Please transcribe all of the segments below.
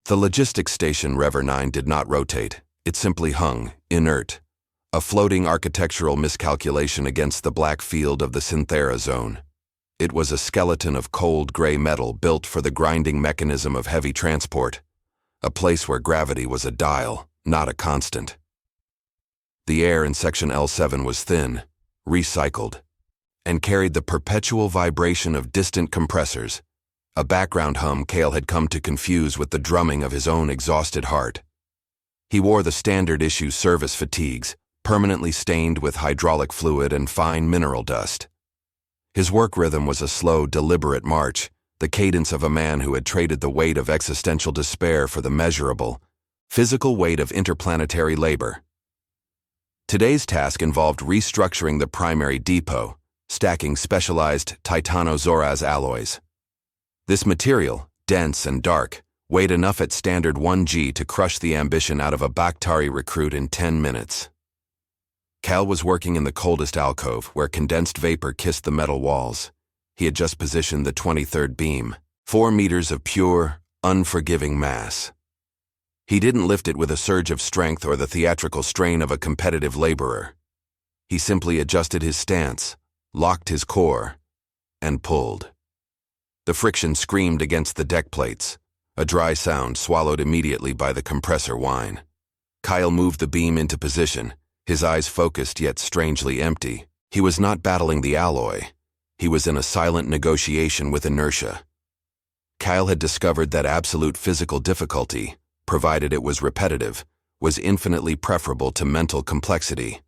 The logistics station Rever 9 did not rotate. It simply hung, inert, a floating architectural miscalculation against the black field of the Synthera zone. It was a skeleton of cold gray metal built for the grinding mechanism of heavy transport, a place where gravity was a dial, not a constant. The air in Section L7 was thin, recycled, and carried the perpetual vibration of distant compressors, a background hum Kale had come to confuse with the drumming of his own exhausted heart. He wore the standard-issue service fatigues, permanently stained with hydraulic fluid and fine mineral dust. His work rhythm was a slow, deliberate march, the cadence of a man who had traded the weight of existential despair for the measurable, physical weight of interplanetary labor. Today's task involved restructuring the primary depot, stacking specialized Titanozoraz alloys. This material, dense and dark, weighed enough at standard 1G to crush the ambition out of a Bakhtari recruit in 10 minutes. Cal was working in the coldest alcove, where condensed vapor kissed the metal walls. He had just positioned the 23rd beam, 4 meters of pure, unforgiving mass. He didn't lift it with a surge of strength or the theatrical strain of a competitive laborer. He simply adjusted his stance, locked his core, and pulled. The friction screamed against the deck plates, a dry sound swallowed immediately by the compressor whine. Kyle moved the beam into position, his eyes focused yet strangely empty. He was not battling the alloy. He was in a silent negotiation with inertia. Kyle had discovered that absolute physical difficulty, provided it was repetitive, was infinitely preferable to mental complexity.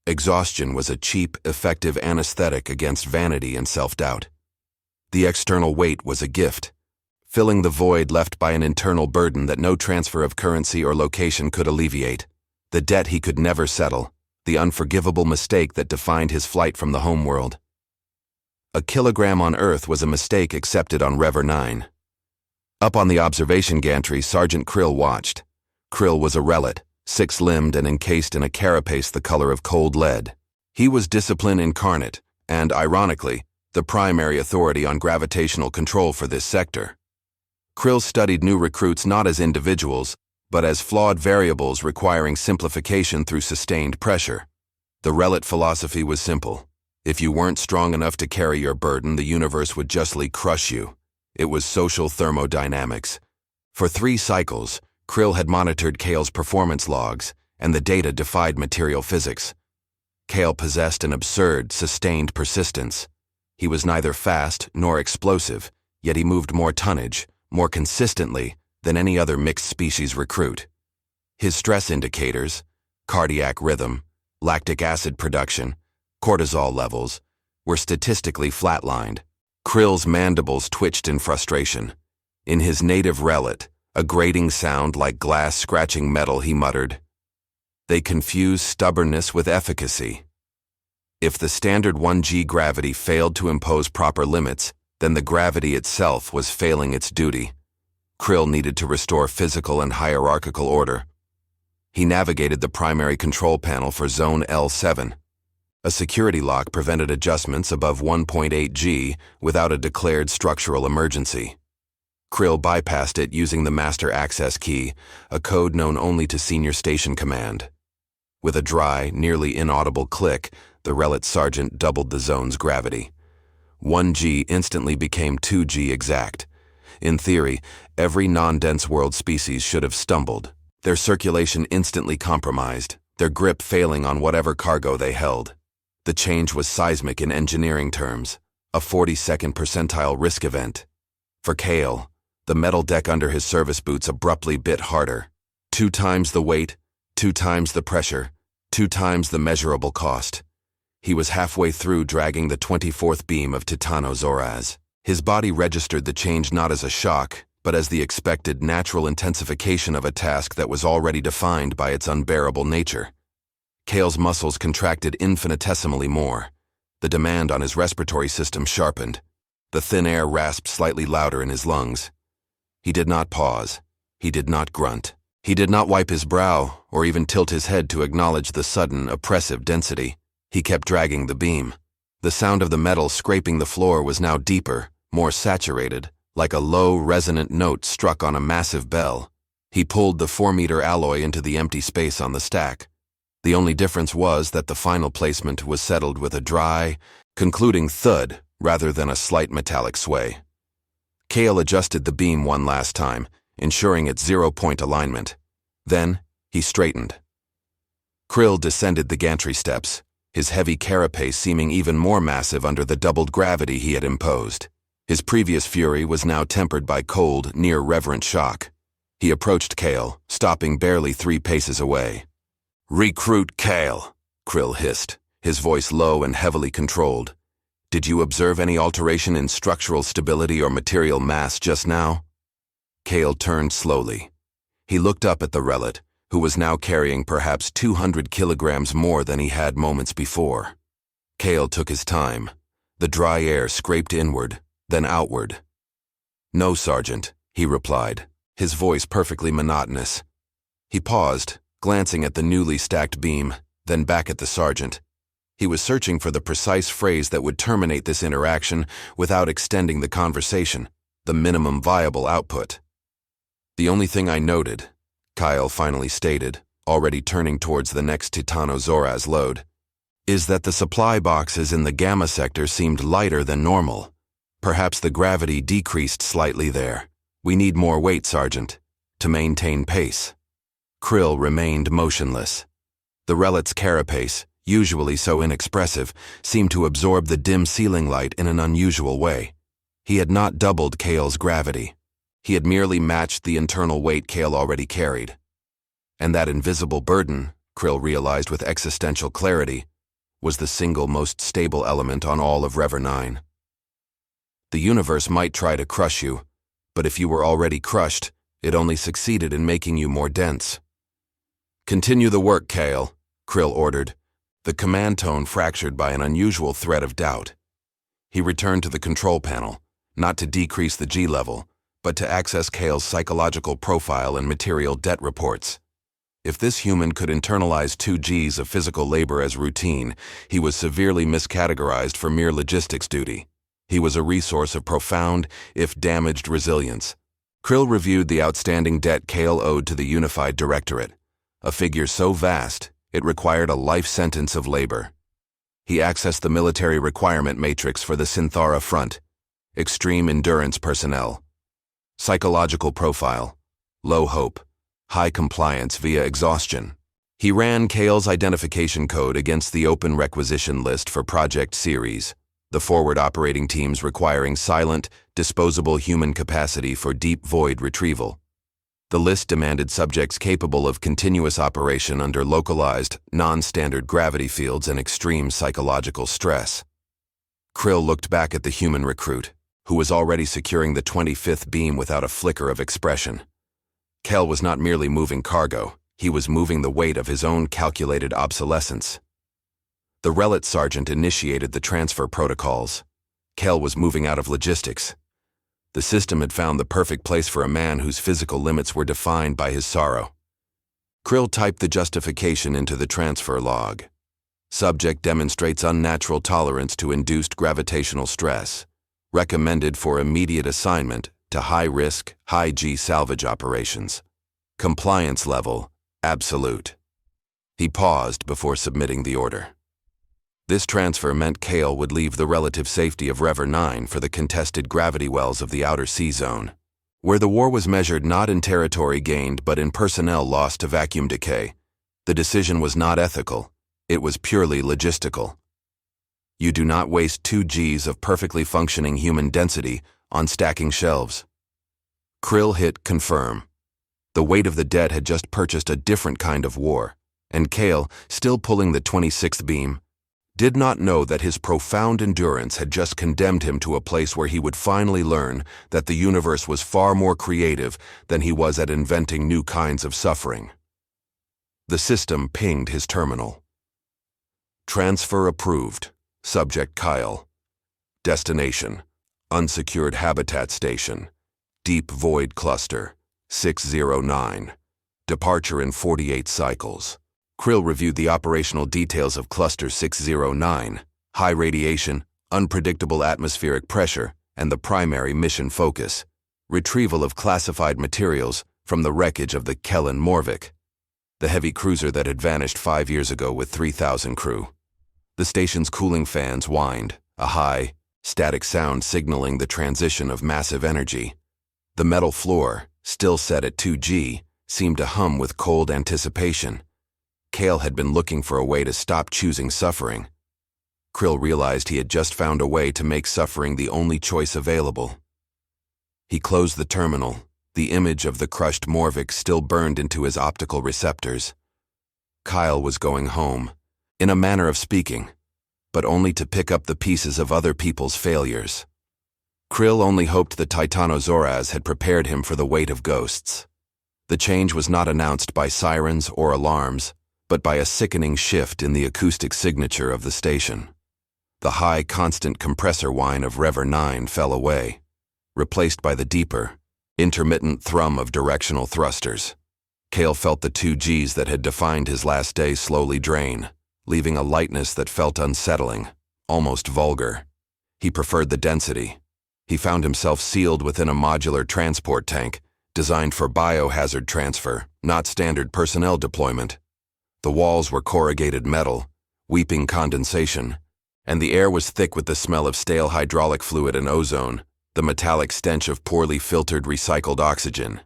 Exhaustion was a cheap, effective anesthetic against vanity and self-doubt. The external weight was a gift, filling the void left by an internal burden that no transfer of currency or location could alleviate, the debt he could never settle, the unforgivable mistake that defined his flight from the homeworld. A kilogram on Earth was a mistake accepted on Rever 9. Up on the observation gantry, Sergeant Krill watched. Krill was a relit, six-limbed and encased in a carapace the color of cold lead. He was discipline incarnate, and, ironically, the primary authority on gravitational control for this sector. Krill studied new recruits not as individuals, but as flawed variables requiring simplification through sustained pressure. The relit philosophy was simple. If you weren't strong enough to carry your burden, the universe would justly crush you. It was social thermodynamics. For 3 cycles, Krill had monitored Kale's performance logs, and the data defied material physics. Kale possessed an absurd, sustained persistence. He was neither fast nor explosive, yet he moved more tonnage, more consistently, than any other mixed-species recruit. His stress indicators, cardiac rhythm, lactic acid production, cortisol levels, were statistically flatlined. Krill's mandibles twitched in frustration. In his native relit, a grating sound like glass scratching metal, he muttered, "They confuse stubbornness with efficacy." If the standard 1G gravity failed to impose proper limits, then the gravity itself was failing its duty. Krill needed to restore physical and hierarchical order. He navigated the primary control panel for Zone L7. A security lock prevented adjustments above 1.8 G without a declared structural emergency. Krill bypassed it using the master access key, a code known only to Senior Station Command. With a dry, nearly inaudible click, the relit sergeant doubled the zone's gravity. 1G instantly became 2G exact. In theory, every non-dense world species should have stumbled, their circulation instantly compromised, their grip failing on whatever cargo they held. The change was seismic in engineering terms, a 42nd percentile risk event. For Kale, the metal deck under his service boots abruptly bit harder. 2 times the weight, 2 times the pressure, 2 times the measurable cost. He was halfway through dragging the 24th beam of Titanozoraz. His body registered the change not as a shock, but as the expected natural intensification of a task that was already defined by its unbearable nature. Kale's muscles contracted infinitesimally more. The demand on his respiratory system sharpened. The thin air rasped slightly louder in his lungs. He did not pause. He did not grunt. He did not wipe his brow or even tilt his head to acknowledge the sudden, oppressive density. He kept dragging the beam. The sound of the metal scraping the floor was now deeper, more saturated, like a low, resonant note struck on a massive bell. He pulled the 4-meter alloy into the empty space on the stack. The only difference was that the final placement was settled with a dry, concluding thud rather than a slight metallic sway. Kale adjusted the beam one last time, ensuring its 0-point alignment. Then, he straightened. Krill descended the gantry steps, his heavy carapace seeming even more massive under the doubled gravity he had imposed. His previous fury was now tempered by cold, near-reverent shock. He approached Kale, stopping barely 3 paces away. "Recruit Kale," Krill hissed, his voice low and heavily controlled. "Did you observe any alteration in structural stability or material mass just now?" Kale turned slowly. He looked up at the relit, who was now carrying perhaps 200 kilograms more than he had moments before. Kale took his time. The dry air scraped inward, then outward. "No, Sergeant," he replied, his voice perfectly monotonous. He paused, glancing at the newly stacked beam, then back at the sergeant. He was searching for the precise phrase that would terminate this interaction without extending the conversation, the minimum viable output. "The only thing I noted," Kyle finally stated, already turning towards the next Titanozoraz load, "is that the supply boxes in the Gamma sector seemed lighter than normal. Perhaps the gravity decreased slightly there. We need more weight, Sergeant, to maintain pace." Krill remained motionless. The relit's carapace, usually so inexpressive, seemed to absorb the dim ceiling light in an unusual way. He had not doubled Kale's gravity. He had merely matched the internal weight Kale already carried. And that invisible burden, Krill realized with existential clarity, was the single most stable element on all of Rever 9. The universe might try to crush you, but if you were already crushed, it only succeeded in making you more dense. "Continue the work, Kale," Krill ordered, the command tone fractured by an unusual thread of doubt. He returned to the control panel, not to decrease the G level, but to access Kale's psychological profile and material debt reports. If this human could internalize 2 Gs of physical labor as routine, he was severely miscategorized for mere logistics duty. He was a resource of profound, if damaged, resilience. Krill reviewed the outstanding debt Kale owed to the Unified Directorate, a figure so vast it required a life sentence of labor. He accessed the military requirement matrix for the Synthara Front. Extreme endurance personnel. Psychological profile. Low hope. High compliance via exhaustion. He ran Kale's identification code against the open requisition list for Project Ceres, the forward operating teams requiring silent, disposable human capacity for deep void retrieval. The list demanded subjects capable of continuous operation under localized, non-standard gravity fields and extreme psychological stress. Krill looked back at the human recruit, who was already securing the 25th beam without a flicker of expression. Kale was not merely moving cargo, he was moving the weight of his own calculated obsolescence. The relit sergeant initiated the transfer protocols. Kale was moving out of logistics. The system had found the perfect place for a man whose physical limits were defined by his sorrow. Krill typed the justification into the transfer log. Subject demonstrates unnatural tolerance to induced gravitational stress. Recommended for immediate assignment to high-risk, high-G salvage operations. Compliance level, absolute. He paused before submitting the order. This transfer meant Kale would leave the relative safety of Rever 9 for the contested gravity wells of the Outer Sea Zone, where the war was measured not in territory gained but in personnel lost to vacuum decay. The decision was not ethical, it was purely logistical. You do not waste 2 Gs of perfectly functioning human density on stacking shelves. Krill hit confirm. The weight of the debt had just purchased a different kind of war, and Kale, still pulling the 26th beam, did not know that his profound endurance had just condemned him to a place where he would finally learn that the universe was far more creative than he was at inventing new kinds of suffering. The system pinged his terminal. Transfer approved. Subject Kyle. Destination: Unsecured Habitat Station. Deep Void Cluster. 609. Departure in 48 cycles. Krill reviewed the operational details of Cluster 609, high radiation, unpredictable atmospheric pressure, and the primary mission focus: retrieval of classified materials from the wreckage of the Kellen Morvik, the heavy cruiser that had vanished 5 years ago with 3,000 crew. The station's cooling fans whined, a high, static sound signaling the transition of massive energy. The metal floor, still set at 2G, seemed to hum with cold anticipation. Kale had been looking for a way to stop choosing suffering. Krill realized he had just found a way to make suffering the only choice available. He closed the terminal. The image of the crushed Morvik still burned into his optical receptors. Kyle was going home, in a manner of speaking, but only to pick up the pieces of other people's failures. Krill only hoped the Titanosaurus had prepared him for the weight of ghosts. The change was not announced by sirens or alarms, but by a sickening shift in the acoustic signature of the station. The high, constant compressor whine of Rever 9 fell away, replaced by the deeper, intermittent thrum of directional thrusters. Kale felt the 2Gs that had defined his last day slowly drain, leaving a lightness that felt unsettling, almost vulgar. He preferred the density. He found himself sealed within a modular transport tank, designed for biohazard transfer, not standard personnel deployment. The walls were corrugated metal, weeping condensation, and the air was thick with the smell of stale hydraulic fluid and ozone, the metallic stench of poorly filtered recycled oxygen.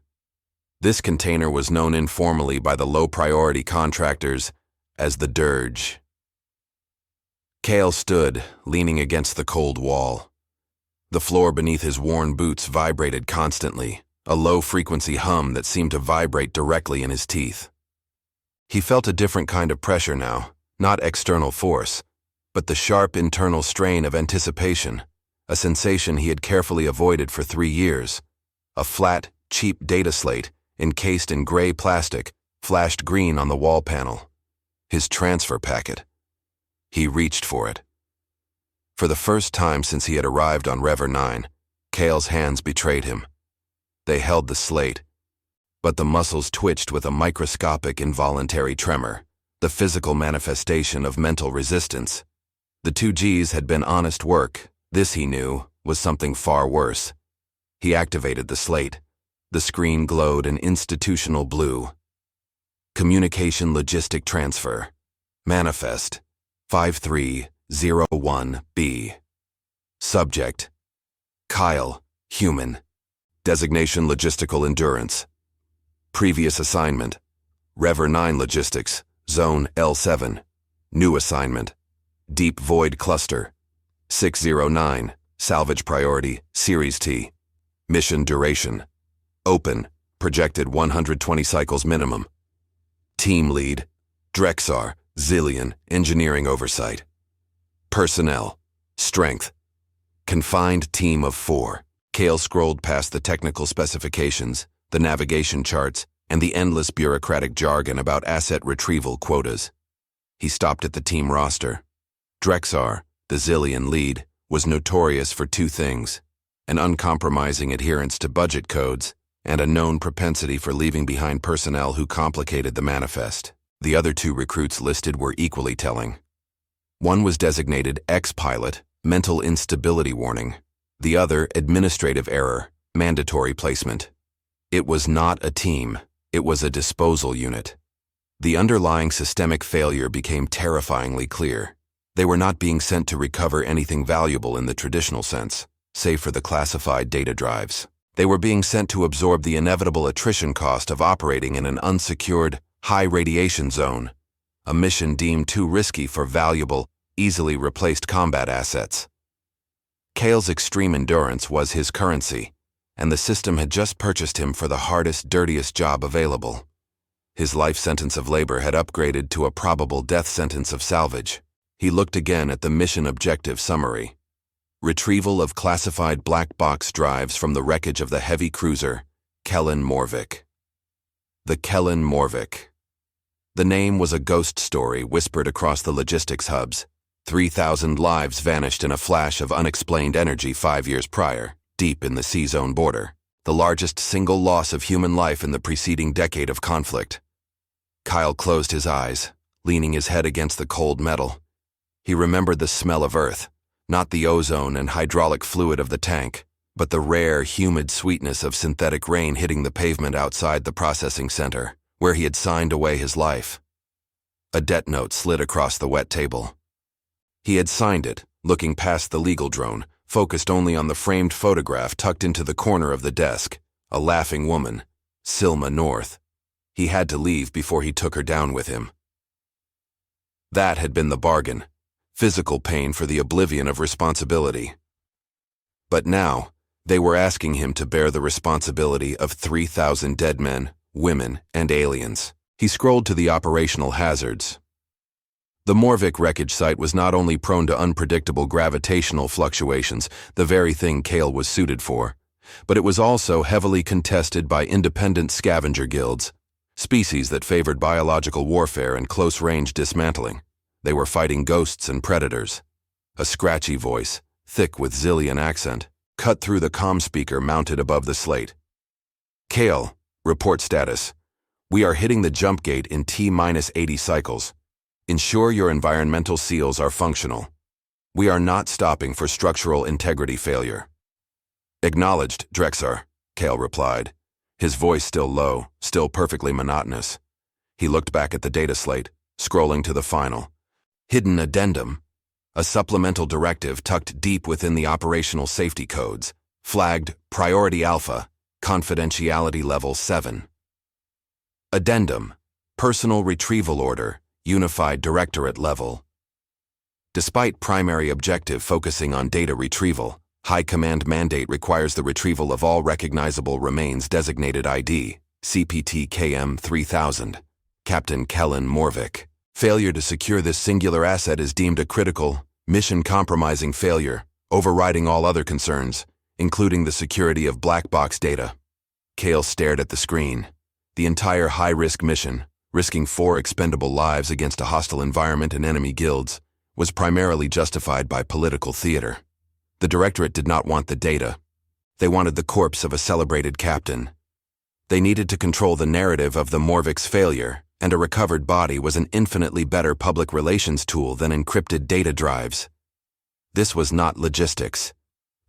This container was known informally by the low-priority contractors as the Dirge. Kale stood, leaning against the cold wall. The floor beneath his worn boots vibrated constantly, a low-frequency hum that seemed to vibrate directly in his teeth. He felt a different kind of pressure now, not external force, but the sharp internal strain of anticipation, a sensation he had carefully avoided for 3 years. A flat, cheap data slate, encased in gray plastic, flashed green on the wall panel. His transfer packet. He reached for it. For the first time since he had arrived on Rever 9, Kale's hands betrayed him. They held the slate, but the muscles twitched with a microscopic involuntary tremor, the physical manifestation of mental resistance. The 2Gs had been honest work. This, he knew, was something far worse. He activated the slate. The screen glowed an institutional blue. Communication Logistic Transfer. Manifest 5301B. Subject: Kyle, human. Designation: Logistical Endurance. Previous assignment: Rever 9 Logistics, Zone L7. New assignment: Deep Void Cluster. 609, Salvage Priority, Series T. Mission Duration: Open, projected 120 cycles minimum. Team Lead: Drexar, Zillion, Engineering Oversight. Personnel: Strength. Confined team of 4. Kale scrolled past the technical specifications, the navigation charts, and the endless bureaucratic jargon about asset retrieval quotas. He stopped at the team roster. Drexar, the Zillion lead, was notorious for 2 things: an uncompromising adherence to budget codes and a known propensity for leaving behind personnel who complicated the manifest. The other 2 recruits listed were equally telling. One was designated ex-pilot, mental instability warning. The other, administrative error, mandatory placement. It was not a team, it was a disposal unit. The underlying systemic failure became terrifyingly clear. They were not being sent to recover anything valuable in the traditional sense, save for the classified data drives. They were being sent to absorb the inevitable attrition cost of operating in an unsecured, high-radiation zone, a mission deemed too risky for valuable, easily replaced combat assets. Kale's extreme endurance was his currency, and the system had just purchased him for the hardest, dirtiest job available. His life sentence of labor had upgraded to a probable death sentence of salvage. He looked again at the mission objective summary. Retrieval of classified black box drives from the wreckage of the heavy cruiser, Kellen Morvik. The Kellen Morvik. The name was a ghost story whispered across the logistics hubs. 3,000 lives vanished in a flash of unexplained energy 5 years prior, deep in the C-zone border, the largest single loss of human life in the preceding decade of conflict. Kyle closed his eyes, leaning his head against the cold metal. He remembered the smell of earth, not the ozone and hydraulic fluid of the tank, but the rare, humid sweetness of synthetic rain hitting the pavement outside the processing center, where he had signed away his life. A debt note slid across the wet table. He had signed it, looking past the legal drone, focused only on the framed photograph tucked into the corner of the desk, a laughing woman, Silma North. He had to leave before he took her down with him. That had been the bargain, physical pain for the oblivion of responsibility. But now, they were asking him to bear the responsibility of 3,000 dead men, women, and aliens. He scrolled to the operational hazards. The Morvik wreckage site was not only prone to unpredictable gravitational fluctuations, the very thing Kale was suited for, but it was also heavily contested by independent scavenger guilds, species that favored biological warfare and close-range dismantling. They were fighting ghosts and predators. A scratchy voice, thick with Zillian accent, cut through the comm speaker mounted above the slate. Kale, report status. We are hitting the jump gate in T-80 cycles. Ensure your environmental seals are functional. We are not stopping for structural integrity failure. Acknowledged, Drexar, Kale replied, his voice still low, still perfectly monotonous. He looked back at the data slate, scrolling to the final. Hidden addendum. A supplemental directive tucked deep within the operational safety codes, flagged Priority Alpha, Confidentiality Level 7. Addendum. Personal Retrieval Order, Unified Directorate Level. Despite primary objective focusing on data retrieval, High Command mandate requires the retrieval of all recognizable remains designated ID, CPT KM 3000. Captain Kellen Morvik. Failure to secure this singular asset is deemed a critical, mission-compromising failure, overriding all other concerns, including the security of black box data. Kale stared at the screen. The entire high-risk mission, risking 4 expendable lives against a hostile environment and enemy guilds, was primarily justified by political theater. The Directorate did not want the data. They wanted the corpse of a celebrated captain. They needed to control the narrative of the Morvik's failure, and a recovered body was an infinitely better public relations tool than encrypted data drives. This was not logistics.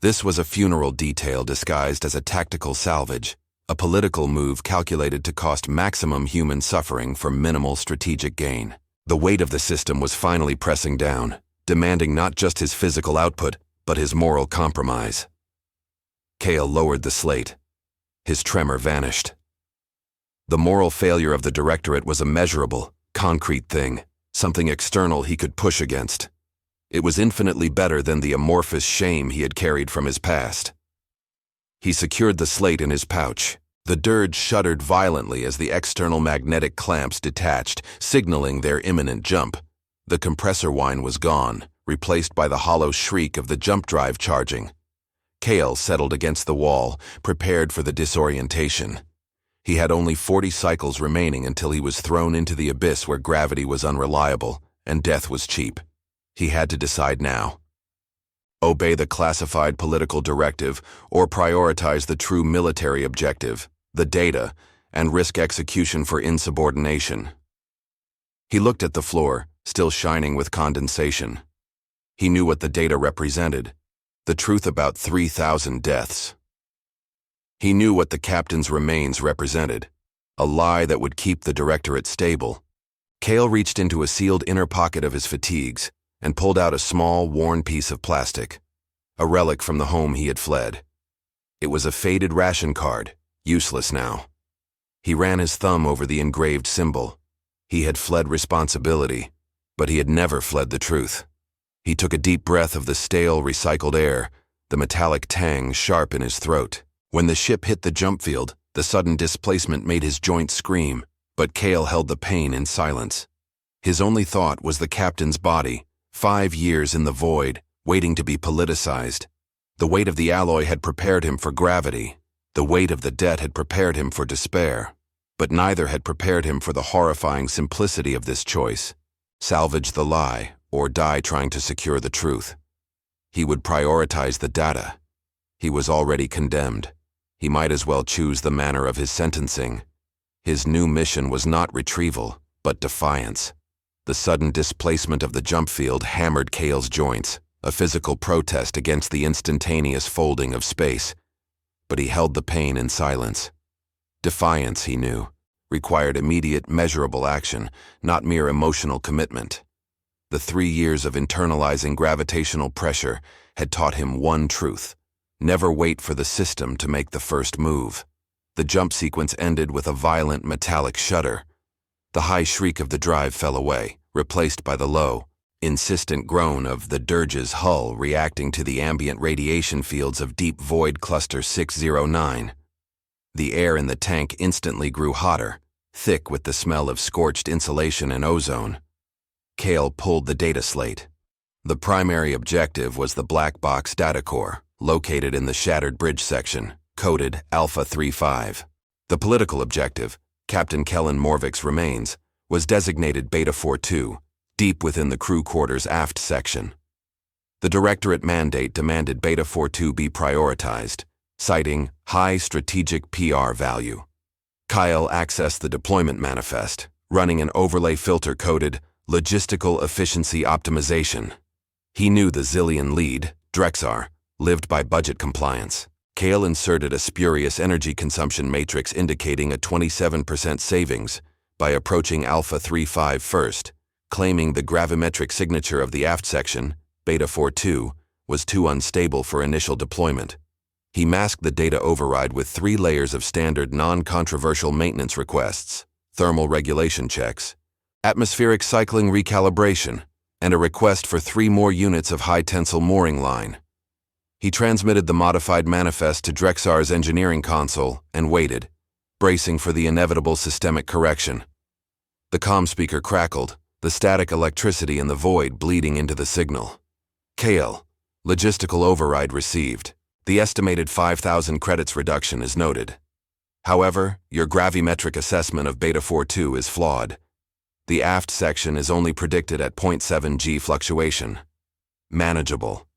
This was a funeral detail disguised as a tactical salvage, a political move calculated to cost maximum human suffering for minimal strategic gain. The weight of the system was finally pressing down, demanding not just his physical output, but his moral compromise. Kale lowered the slate. His tremor vanished. The moral failure of the Directorate was a measurable, concrete thing, something external he could push against. It was infinitely better than the amorphous shame he had carried from his past. He secured the slate in his pouch. The dirge shuddered violently as the external magnetic clamps detached, signaling their imminent jump. The compressor whine was gone, replaced by the hollow shriek of the jump drive charging. Kale settled against the wall, prepared for the disorientation. He had only 40 cycles remaining until he was thrown into the abyss where gravity was unreliable and death was cheap. He had to decide now. Obey the classified political directive or prioritize the true military objective, the data, and risk execution for insubordination. He looked at the floor, still shining with condensation. He knew what the data represented, the truth about 3,000 deaths. He knew what the captain's remains represented, a lie that would keep the Directorate stable. Kale reached into a sealed inner pocket of his fatigues and pulled out a small, worn piece of plastic, a relic from the home he had fled. It was a faded ration card, useless now. He ran his thumb over the engraved symbol. He had fled responsibility, but he had never fled the truth. He took a deep breath of the stale, recycled air, the metallic tang sharp in his throat. When the ship hit the jump field, the sudden displacement made his joints scream, but Kale held the pain in silence. His only thought was the captain's body, 5 years in the void, waiting to be politicized. The weight of the alloy had prepared him for gravity. The weight of the debt had prepared him for despair. But neither had prepared him for the horrifying simplicity of this choice. Salvage the lie, or die trying to secure the truth. He would prioritize the data. He was already condemned. He might as well choose the manner of his sentencing. His new mission was not retrieval, but defiance. The sudden displacement of the jump field hammered Kale's joints, a physical protest against the instantaneous folding of space. But he held the pain in silence. Defiance, he knew, required immediate, measurable action, not mere emotional commitment. The 3 years of internalizing gravitational pressure had taught him one truth: never wait for the system to make the first move. The jump sequence ended with a violent metallic shudder. The high shriek of the drive fell away, replaced by the low, insistent groan of the dirge's hull reacting to the ambient radiation fields of Deep Void Cluster 609. The air in the tank instantly grew hotter, thick with the smell of scorched insulation and ozone. Cale pulled the data slate. The primary objective was the black box data core, located in the shattered bridge section, coded Alpha 35. The political objective, Captain Kellen Morvik's remains, was designated Beta 42, deep within the crew quarters aft section. The Directorate mandate demanded Beta 42 be prioritized, citing high strategic PR value. Kyle accessed the deployment manifest, running an overlay filter coded Logistical Efficiency Optimization. He knew the Zillion lead, Drexar, lived by budget compliance. Cale inserted a spurious energy consumption matrix indicating a 27% savings by approaching Alpha 35 first, claiming the gravimetric signature of the aft section, Beta 42, was too unstable for initial deployment. He masked the data override with 3 layers of standard non-controversial maintenance requests, thermal regulation checks, atmospheric cycling recalibration, and a request for 3 more units of high-tensile mooring line. He transmitted the modified manifest to Drexar's engineering console and waited, bracing for the inevitable systemic correction. The comm speaker crackled, the static electricity in the void bleeding into the signal. Cale, logistical override received. The estimated 5,000 credits reduction is noted. However, your gravimetric assessment of Beta 42 is flawed. The aft section is only predicted at 0.7 G fluctuation. Manageable.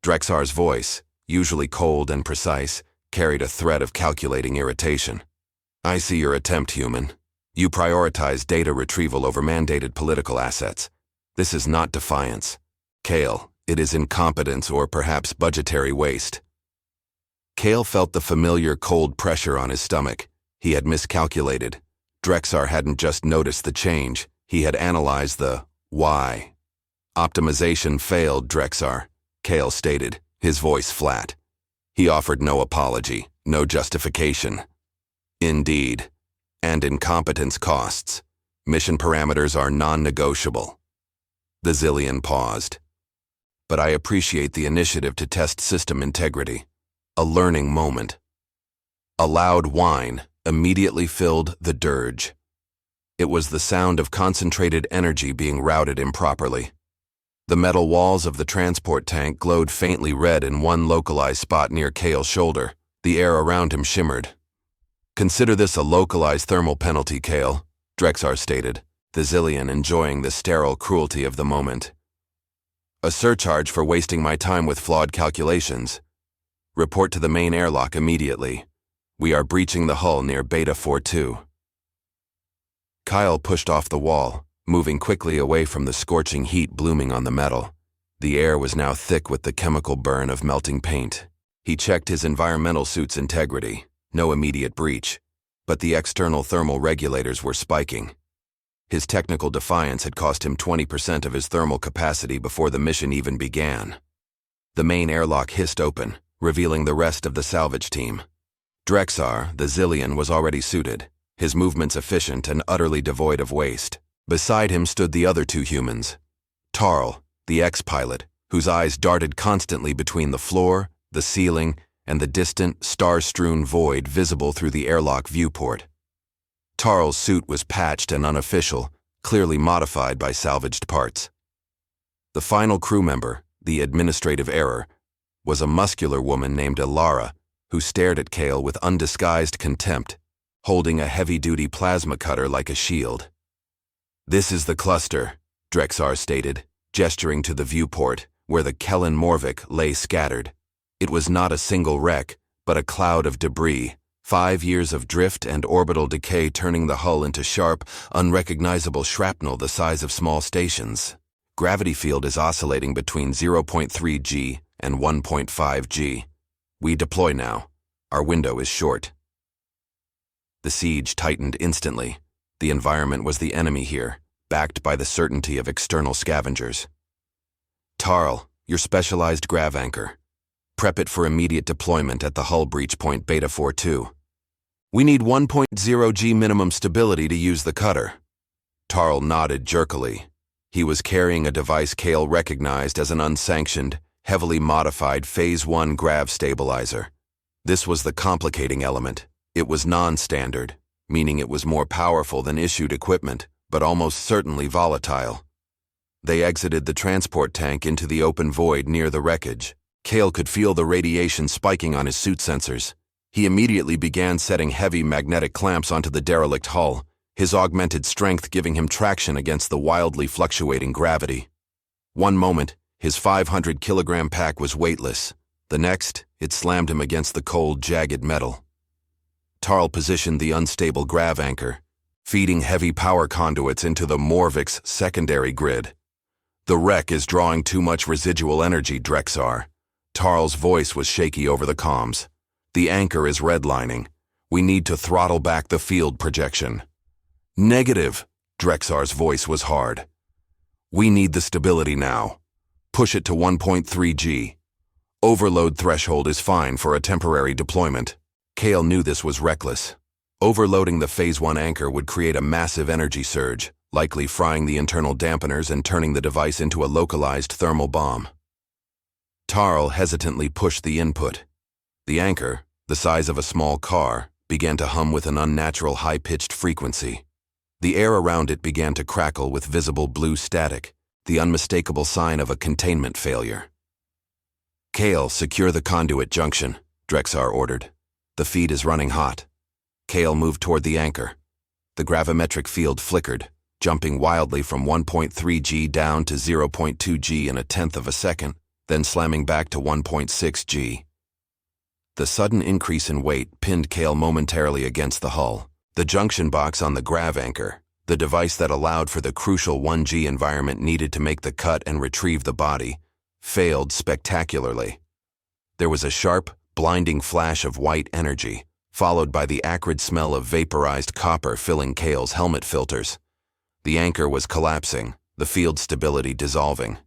Drexar's voice, usually cold and precise, carried a thread of calculating irritation. I see your attempt, human. You prioritize data retrieval over mandated political assets. This is not defiance. Cale, it is incompetence or perhaps budgetary waste. Cale felt the familiar cold pressure on his stomach. He had miscalculated. Drexar hadn't just noticed the change, he had analyzed the why. Optimization failed, Drexar, Cale stated, his voice flat. He offered no apology, no justification. Indeed. And incompetence costs. Mission parameters are non-negotiable. The Zillion paused. But I appreciate the initiative to test system integrity. A learning moment. A loud whine immediately filled the dirge. It was the sound of concentrated energy being routed improperly. The metal walls of the transport tank glowed faintly red in one localized spot near Cale's shoulder. The air around him shimmered. Consider this a localized thermal penalty, Cale, Drexar stated, the Zillion enjoying the sterile cruelty of the moment. A surcharge for wasting my time with flawed calculations. Report to the main airlock immediately. We are breaching the hull near Beta 42. Kyle pushed off the wall, moving quickly away from the scorching heat blooming on the metal. The air was now thick with the chemical burn of melting paint. He checked his environmental suit's integrity. No immediate breach, but the external thermal regulators were spiking. His technical defiance had cost him 20% of his thermal capacity before the mission even began. The main airlock hissed open, revealing the rest of the salvage team. Drexar, the Zillion, was already suited, his movements efficient and utterly devoid of waste. Beside him stood the other 2 humans. Tarl, the ex-pilot, whose eyes darted constantly between the floor, the ceiling, and the distant, star-strewn void visible through the airlock viewport. Tarl's suit was patched and unofficial, clearly modified by salvaged parts. The final crew member, the administrative error, was a muscular woman named Ilara, who stared at Cale with undisguised contempt, holding a heavy-duty plasma cutter like a shield. This is the cluster, Drexar stated, gesturing to the viewport, where the Kellen Morvik lay scattered. It was not a single wreck, but a cloud of debris, 5 years of drift and orbital decay turning the hull into sharp, unrecognizable shrapnel the size of small stations. Gravity field is oscillating between 0.3 G and 1.5 G. We deploy now. Our window is short. The siege tightened instantly. The environment was the enemy here, backed by the certainty of external scavengers. Tarl, your specialized grav anchor. Prep it for immediate deployment at the hull breach point Beta 42. We need 1.0 G minimum stability to use the cutter. Tarl nodded jerkily. He was carrying a device Kale recognized as an unsanctioned, heavily modified Phase 1 grav stabilizer. This was the complicating element. It was non-standard, meaning it was more powerful than issued equipment, but almost certainly volatile. They exited the transport tank into the open void near the wreckage. Kale could feel the radiation spiking on his suit sensors. He immediately began setting heavy magnetic clamps onto the derelict hull, his augmented strength giving him traction against the wildly fluctuating gravity. One moment, his 500-kilogram pack was weightless. The next, it slammed him against the cold, jagged metal. Tarl positioned the unstable grav anchor, feeding heavy power conduits into the Morvik's secondary grid. The wreck is drawing too much residual energy, Drexar. Tarl's voice was shaky over the comms. The anchor is redlining. We need to throttle back the field projection. Negative, Drexar's voice was hard. We need the stability now. Push it to 1.3 G. Overload threshold is fine for a temporary deployment. Kale knew this was reckless. Overloading the Phase 1 anchor would create a massive energy surge, likely frying the internal dampeners and turning the device into a localized thermal bomb. Tarl hesitantly pushed the input. The anchor, the size of a small car, began to hum with an unnatural high-pitched frequency. The air around it began to crackle with visible blue static, the unmistakable sign of a containment failure. Kale, secure the conduit junction, Drexar ordered. The feed is running hot. Kale moved toward the anchor. The gravimetric field flickered, jumping wildly from 1.3 G down to 0.2 G in a tenth of a second, then slamming back to 1.6 G. The sudden increase in weight pinned Kale momentarily against the hull. The junction box on the grav anchor, the device that allowed for the crucial 1G environment needed to make the cut and retrieve the body, failed spectacularly. There was a sharp, blinding flash of white energy, followed by the acrid smell of vaporized copper filling Kale's helmet filters. The anchor was collapsing, the field stability dissolving.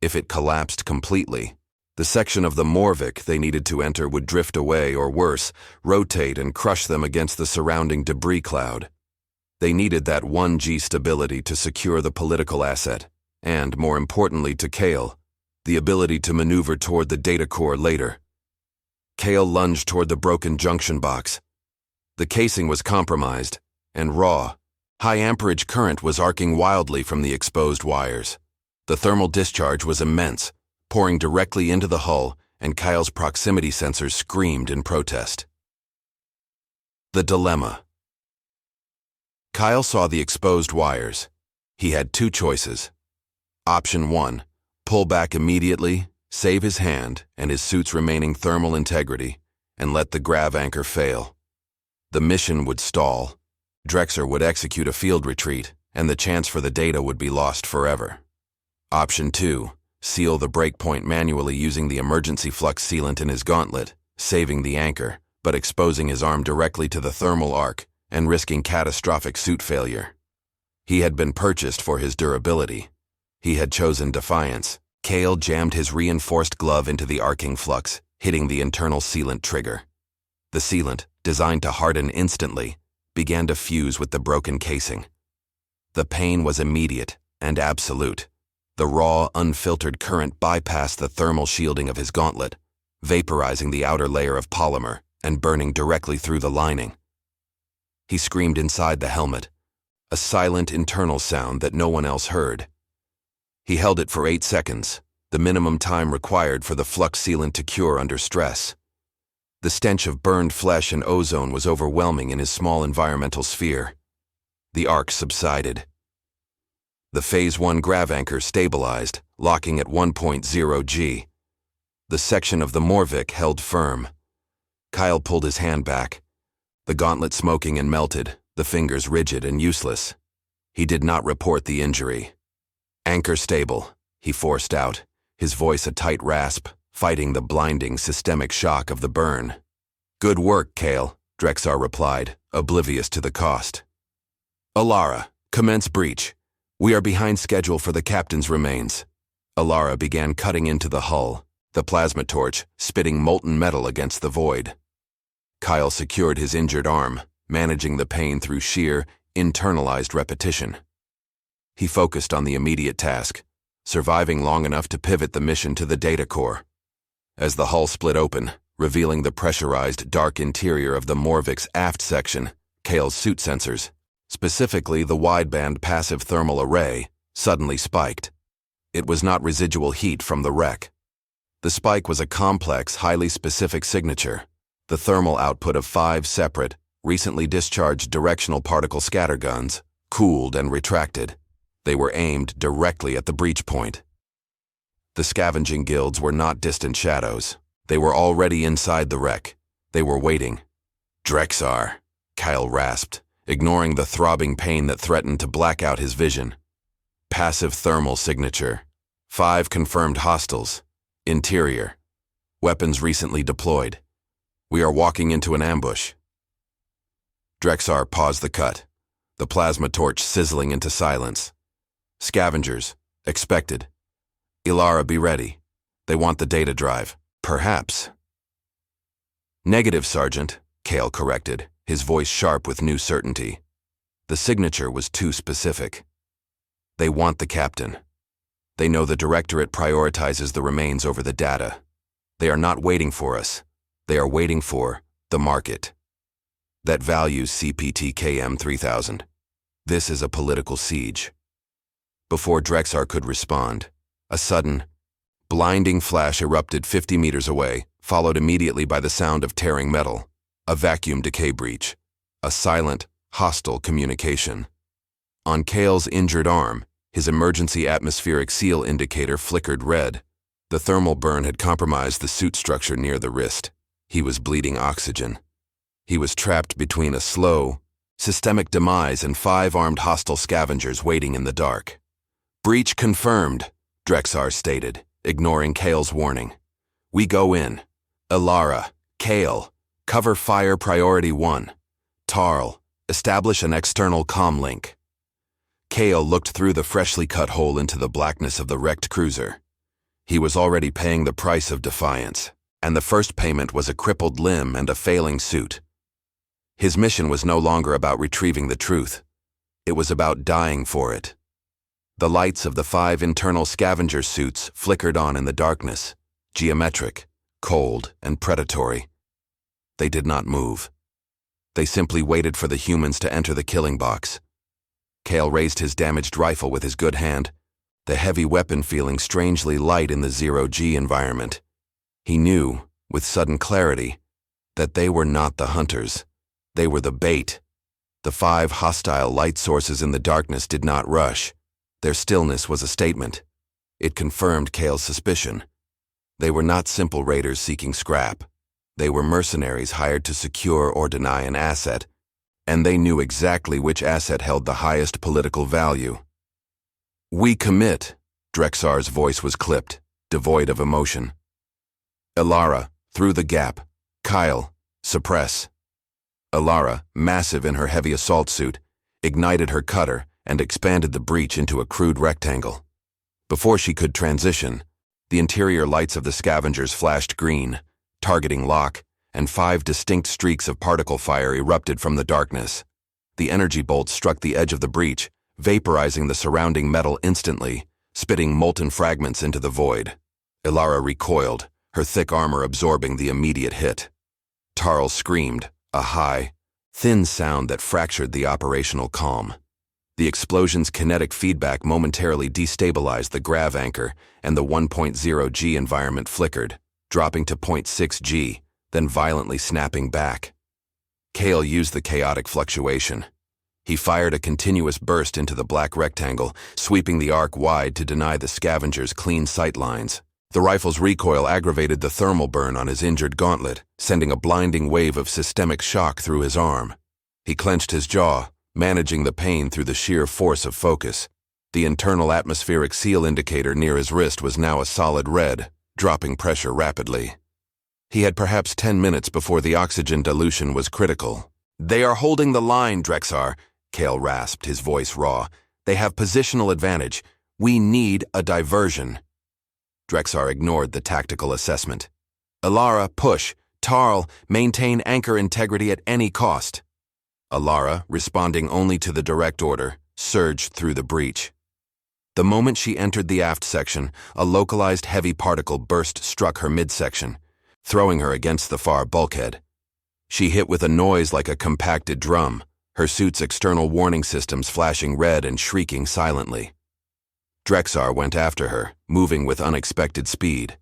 If it collapsed completely, the section of the Morvik they needed to enter would drift away or worse, rotate and crush them against the surrounding debris cloud. They needed that 1G stability to secure the political asset, and, more importantly to Kale, the ability to maneuver toward the data core later. Kale lunged toward the broken junction box. The casing was compromised, and raw, high-amperage current was arcing wildly from the exposed wires. The thermal discharge was immense, pouring directly into the hull, and Kyle's proximity sensors screamed in protest. The dilemma. Kyle saw the exposed wires. He had two choices. Option 1, pull back immediately, save his hand and his suit's remaining thermal integrity, and let the grav anchor fail. The mission would stall. Drexar would execute a field retreat, and the chance for the data would be lost forever. Option 2, seal the breakpoint manually using the emergency flux sealant in his gauntlet, saving the anchor, but exposing his arm directly to the thermal arc and risking catastrophic suit failure. He had been purchased for his durability. He had chosen defiance. Kale jammed his reinforced glove into the arcing flux, hitting the internal sealant trigger. The sealant, designed to harden instantly, began to fuse with the broken casing. The pain was immediate and absolute. The raw, unfiltered current bypassed the thermal shielding of his gauntlet, vaporizing the outer layer of polymer and burning directly through the lining. He screamed inside the helmet, a silent internal sound that no one else heard. He held it for 8 seconds, the minimum time required for the flux sealant to cure under stress. The stench of burned flesh and ozone was overwhelming in his small environmental sphere. The arc subsided. The Phase 1 grav anchor stabilized, locking at 1.0 G. The section of the Morvik held firm. Kyle pulled his hand back, the gauntlet smoking and melted, the fingers rigid and useless. He did not report the injury. Anchor stable, he forced out, his voice a tight rasp, fighting the blinding systemic shock of the burn. Good work, Kale, Drexar replied, oblivious to the cost. Alara, commence breach. We are behind schedule for the captain's remains. Alara began cutting into the hull, the plasma torch spitting molten metal against the void. Kyle secured his injured arm, managing the pain through sheer, internalized repetition. He focused on the immediate task, surviving long enough to pivot the mission to the data core. As the hull split open, revealing the pressurized dark interior of the Morvik's aft section, Kale's suit sensors, specifically the wideband passive thermal array, suddenly spiked. It was not residual heat from the wreck. The spike was a complex, highly specific signature, the thermal output of 5 separate, recently discharged directional particle scatterguns, cooled and retracted. They were aimed directly at the breach point. The scavenging guilds were not distant shadows. They were already inside the wreck. They were waiting. Drexar, Kyle rasped, ignoring the throbbing pain that threatened to black out his vision. Passive thermal signature. 5 confirmed hostiles. Interior. Weapons recently deployed. We are walking into an ambush. Drexar paused the cut, the plasma torch sizzling into silence. Scavengers. Expected. Ilara, be ready. They want the data drive. Perhaps. Negative, Sergeant, Kale corrected, his voice sharp with new certainty. The signature was too specific. They want the captain. They know the Directorate prioritizes the remains over the data. They are not waiting for us. They are waiting for the market. That values CPT-KM 3000. This is a political siege. Before Drexar could respond, a sudden, blinding flash erupted 50 meters away, followed immediately by the sound of tearing metal, a vacuum decay breach, a silent, hostile communication. On Kale's injured arm, his emergency atmospheric seal indicator flickered red. The thermal burn had compromised the suit structure near the wrist. He was bleeding oxygen. He was trapped between a slow, systemic demise and 5 armed hostile scavengers waiting in the dark. Breach confirmed, Drexar stated, ignoring Kale's warning. We go in. Ilara, Kale, cover fire priority 1. Tarl, establish an external comm link. Kale looked through the freshly cut hole into the blackness of the wrecked cruiser. He was already paying the price of defiance, and the first payment was a crippled limb and a failing suit. His mission was no longer about retrieving the truth. It was about dying for it. The lights of the 5 internal scavenger suits flickered on in the darkness, geometric, cold, and predatory. They did not move. They simply waited for the humans to enter the killing box. Kale raised his damaged rifle with his good hand, the heavy weapon feeling strangely light in the zero-G environment. He knew, with sudden clarity, that they were not the hunters. They were the bait. The 5 hostile light sources in the darkness did not rush. Their stillness was a statement. It confirmed Kale's suspicion. They were not simple raiders seeking scrap. They were mercenaries hired to secure or deny an asset, and they knew exactly which asset held the highest political value. We commit, Drexar's voice was clipped, devoid of emotion. Ilara, through the gap. Kyle, suppress. Ilara, massive in her heavy assault suit, ignited her cutter and expanded the breach into a crude rectangle. Before she could transition, the interior lights of the scavengers flashed green, targeting lock, and 5 distinct streaks of particle fire erupted from the darkness. The energy bolts struck the edge of the breach, vaporizing the surrounding metal instantly, spitting molten fragments into the void. Ilara recoiled, her thick armor absorbing the immediate hit. Tarl screamed, a high, thin sound that fractured the operational calm. The explosion's kinetic feedback momentarily destabilized the grav anchor, and the 1.0 G environment flickered, dropping to 0.6 G, then violently snapping back. Kale used the chaotic fluctuation. He fired a continuous burst into the black rectangle, sweeping the arc wide to deny the scavengers clean sight lines. The rifle's recoil aggravated the thermal burn on his injured gauntlet, sending a blinding wave of systemic shock through his arm. He clenched his jaw, managing the pain through the sheer force of focus. The internal atmospheric seal indicator near his wrist was now a solid red, dropping pressure rapidly. He had perhaps 10 minutes before the oxygen dilution was critical. "They are holding the line, Drexar," Kale rasped, his voice raw. "They have positional advantage. We need a diversion." Drexar ignored the tactical assessment. "Alara, push. Tarl, maintain anchor integrity at any cost." Alara, responding only to the direct order, surged through the breach. The moment she entered the aft section, a localized heavy particle burst struck her midsection, throwing her against the far bulkhead. She hit with a noise like a compacted drum, her suit's external warning systems flashing red and shrieking silently. Drexar went after her, moving with unexpected speed.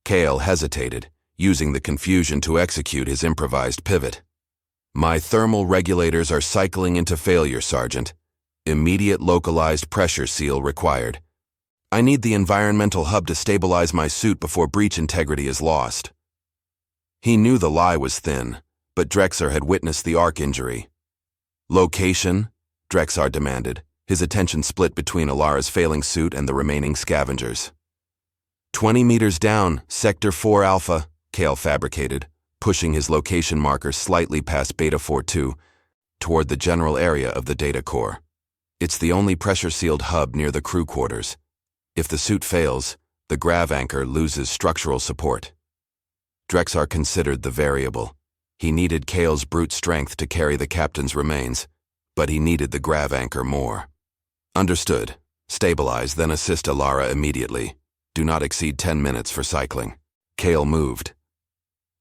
Kale hesitated, using the confusion to execute his improvised pivot. "My thermal regulators are cycling into failure, Sergeant. Immediate localized pressure seal required. I need the environmental hub to stabilize my suit before breach integrity is lost." He knew the lie was thin, but Drexar had witnessed the arc injury. "Location?" Drexar demanded, his attention split between Alara's failing suit and the remaining scavengers. 20 meters down, Sector 4 Alpha, Kale fabricated, pushing his location marker slightly past Beta 42, toward the general area of the data core. It's the only pressure-sealed hub near the crew quarters. If the suit fails, the grav anchor loses structural support. Drexar considered the variable. He needed Kale's brute strength to carry the captain's remains, but he needed the grav anchor more. "Understood. Stabilize, then assist Alara immediately. Do not exceed 10 minutes for cycling." Kale moved.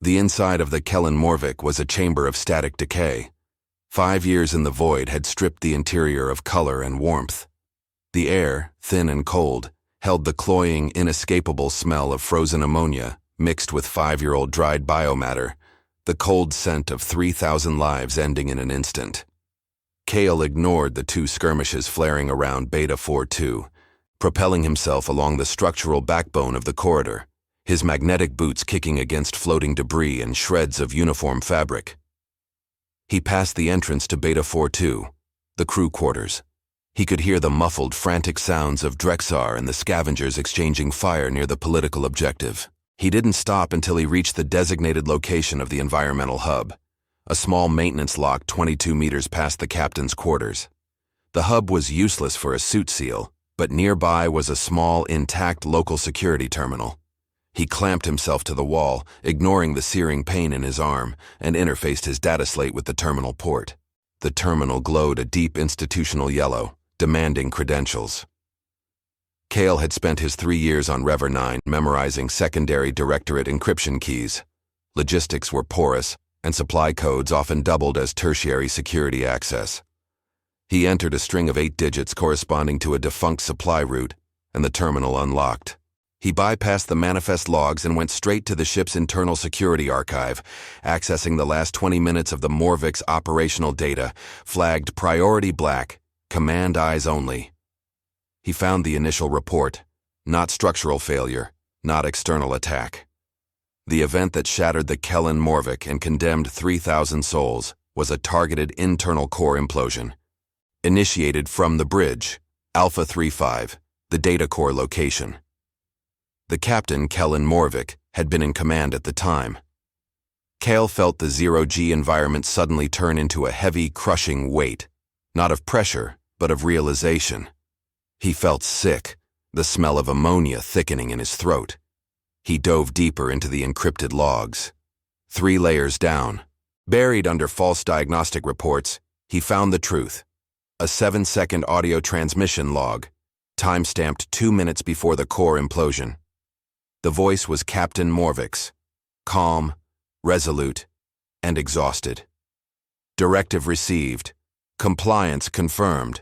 The inside of the Kellen Morvik was a chamber of static decay. 5 years in the void had stripped the interior of color and warmth. The air, thin and cold, held the cloying, inescapable smell of frozen ammonia mixed with 5-year-old dried biomatter, the cold scent of 3,000 lives ending in an instant. Kale ignored the 2 skirmishes flaring around Beta 42, propelling himself along the structural backbone of the corridor, his magnetic boots kicking against floating debris and shreds of uniform fabric. He passed the entrance to Beta 42, the crew quarters. He could hear the muffled, frantic sounds of Drexar and the scavengers exchanging fire near the political objective. He didn't stop until he reached the designated location of the environmental hub, a small maintenance lock 22 meters past the captain's quarters. The hub was useless for a suit seal, but nearby was a small, intact local security terminal. He clamped himself to the wall, ignoring the searing pain in his arm, and interfaced his data slate with the terminal port. The terminal glowed a deep institutional yellow, demanding credentials. Kale had spent his 3 years on Rever 9 memorizing secondary directorate encryption keys. Logistics were porous, and supply codes often doubled as tertiary security access. He entered a string of 8 digits corresponding to a defunct supply route, and the terminal unlocked. He bypassed the manifest logs and went straight to the ship's internal security archive, accessing the last 20 minutes of the Morvik's operational data, flagged Priority Black, Command Eyes Only. He found the initial report, not structural failure, not external attack. The event that shattered the Kellen Morvik and condemned 3,000 souls was a targeted internal core implosion. Initiated from the bridge, Alpha 35, the data core location. The captain, Kellen Morvik, had been in command at the time. Kale felt the zero-G environment suddenly turn into a heavy, crushing weight, not of pressure, but of realization. He felt sick, the smell of ammonia thickening in his throat. He dove deeper into the encrypted logs. 3 layers down, buried under false diagnostic reports, he found the truth. A 7-second audio transmission log, time-stamped 2 minutes before the core implosion. The voice was Captain Morvik's, calm, resolute, and exhausted. Directive received. Compliance confirmed.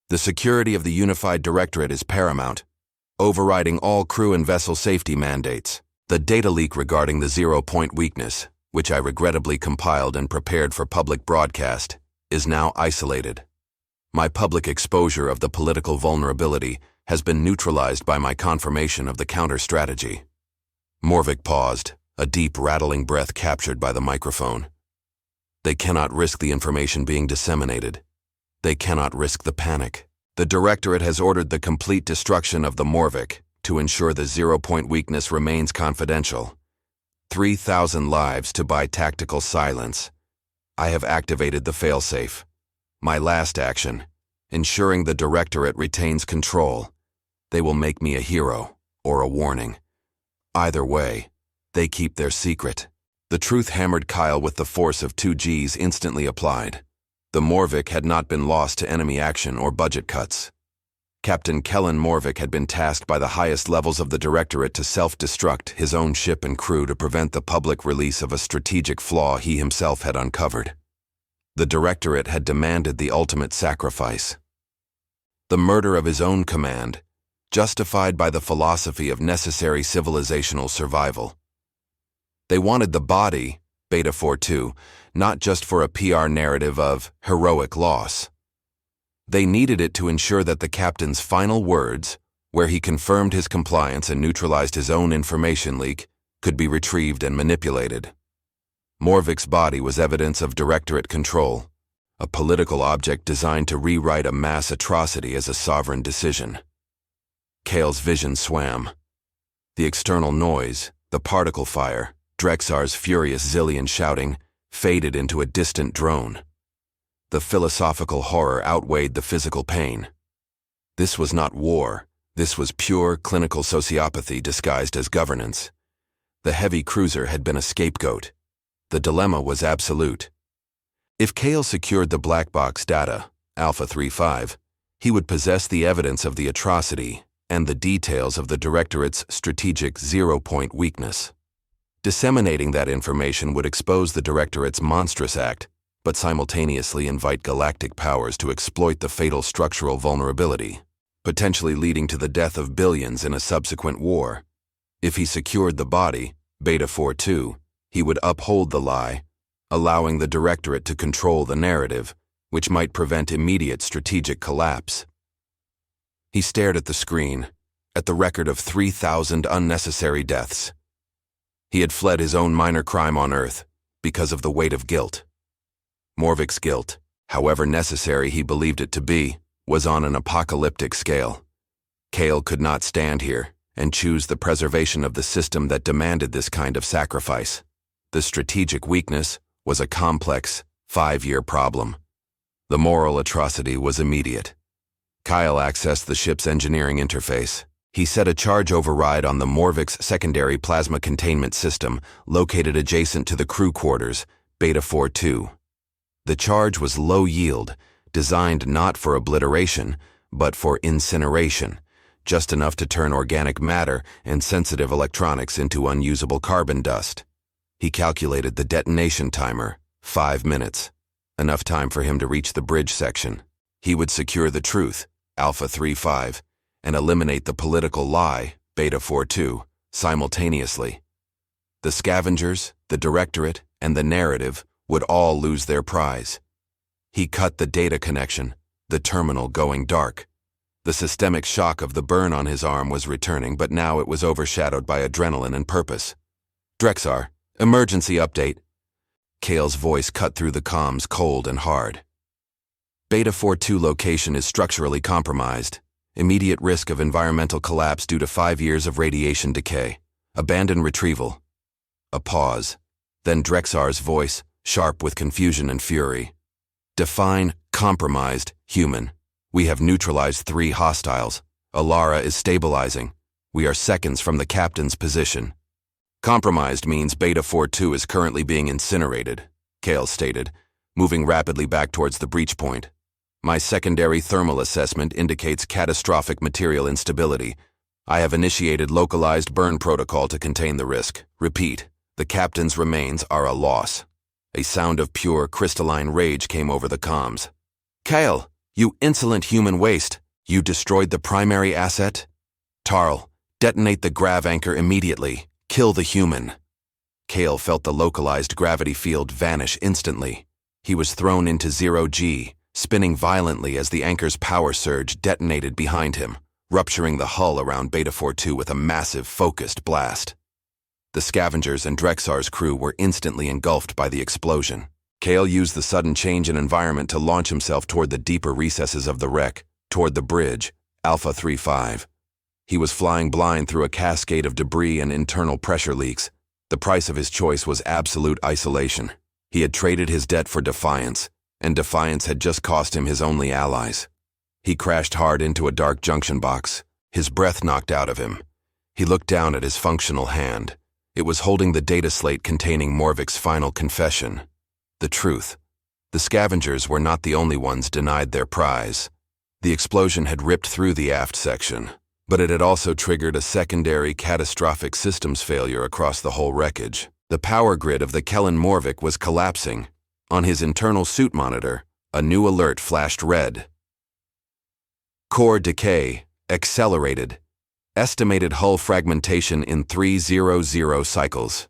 The security of the Unified Directorate is paramount, overriding all crew and vessel safety mandates. The data leak regarding the 0-point weakness, which I regrettably compiled and prepared for public broadcast, is now isolated. My public exposure of the political vulnerability has been neutralized by my confirmation of the counter-strategy. Morvik paused, a deep, rattling breath captured by the microphone. They cannot risk the information being disseminated. They cannot risk the panic. The Directorate has ordered the complete destruction of the Morvik to ensure the zero-point weakness remains confidential. 3,000 lives to buy tactical silence. I have activated the failsafe. My last action, ensuring the Directorate retains control. They will make me a hero or a warning. Either way, they keep their secret. The truth hammered Kyle with the force of 2 Gs instantly applied. The Morvik had not been lost to enemy action or budget cuts. Captain Kellen Morvik had been tasked by the highest levels of the Directorate to self-destruct his own ship and crew to prevent the public release of a strategic flaw he himself had uncovered. The Directorate had demanded the ultimate sacrifice. The murder of his own command, justified by the philosophy of necessary civilizational survival. They wanted the body, Beta 4-2, not just for a PR narrative of heroic loss. They needed it to ensure that the captain's final words, where he confirmed his compliance and neutralized his own information leak, could be retrieved and manipulated. Morvik's body was evidence of Directorate control, a political object designed to rewrite a mass atrocity as a sovereign decision. Kale's vision swam. The external noise, the particle fire, Drexar's furious Zillion shouting, faded into a distant drone. The philosophical horror outweighed the physical pain. This was not war. This was pure clinical sociopathy disguised as governance. The heavy cruiser had been a scapegoat. The dilemma was absolute. If Kale secured the black box data, Alpha 3-5, he would possess the evidence of the atrocity and the details of the Directorate's strategic zero-point weakness. Disseminating that information would expose the Directorate's monstrous act, but simultaneously invite galactic powers to exploit the fatal structural vulnerability, potentially leading to the death of billions in a subsequent war. If he secured the body, Beta 4-2, he would uphold the lie, allowing the Directorate to control the narrative, which might prevent immediate strategic collapse. He stared at the screen, at the record of 3,000 unnecessary deaths. He had fled his own minor crime on Earth because of the weight of guilt. Morvik's guilt, however necessary he believed it to be, was on an apocalyptic scale. Kale could not stand here and choose the preservation of the system that demanded this kind of sacrifice. The strategic weakness was a complex, 5-year problem. The moral atrocity was immediate. Kyle accessed the ship's engineering interface. He set a charge override on the Morvik's secondary plasma containment system located adjacent to the crew quarters, Beta 4-2. The charge was low yield, designed not for obliteration, but for incineration, just enough to turn organic matter and sensitive electronics into unusable carbon dust. He calculated the detonation timer, 5 minutes, enough time for him to reach the bridge section. He would secure the truth, Alpha 3-5, and eliminate the political lie, Beta 4-2, simultaneously. The scavengers, the Directorate, and the narrative would all lose their prize. He cut the data connection, the terminal going dark. The systemic shock of the burn on his arm was returning, but now it was overshadowed by adrenaline and purpose. Drexar, emergency update. Kale's voice cut through the comms cold and hard. Beta 4-2 location is structurally compromised. Immediate risk of environmental collapse due to 5 years of radiation decay. Abandon retrieval. A pause. Then Drexar's voice, sharp with confusion and fury. Define compromised human. We have neutralized 3 hostiles. Alara is stabilizing. We are seconds from the captain's position. Compromised means Beta 4-2 is currently being incinerated, Kale stated, moving rapidly back towards the breach point. My secondary thermal assessment indicates catastrophic material instability. I have initiated localized burn protocol to contain the risk. Repeat, the captain's remains are a loss. A sound of pure crystalline rage came over the comms. Kale, you insolent human waste! You destroyed the primary asset? Tarl, detonate the grav anchor immediately. Kill the human. Kale felt the localized gravity field vanish instantly. He was thrown into 0G, spinning violently as the anchor's power surge detonated behind him, rupturing the hull around Beta 4-2 with a massive, focused blast. The scavengers and Drexar's crew were instantly engulfed by the explosion. Kale used the sudden change in environment to launch himself toward the deeper recesses of the wreck, toward the bridge, Alpha 35. He was flying blind through a cascade of debris and internal pressure leaks. The price of his choice was absolute isolation. He had traded his debt for defiance, and defiance had just cost him his only allies. He crashed hard into a dark junction box, his breath knocked out of him. He looked down at his functional hand. It was holding the data slate containing Morvik's final confession. The truth. The scavengers were not the only ones denied their prize. The explosion had ripped through the aft section, but it had also triggered a secondary catastrophic systems failure across the whole wreckage. The power grid of the Kellen Morvik was collapsing. On his internal suit monitor, a new alert flashed red. Core decay, accelerated. Estimated hull fragmentation in 300 cycles.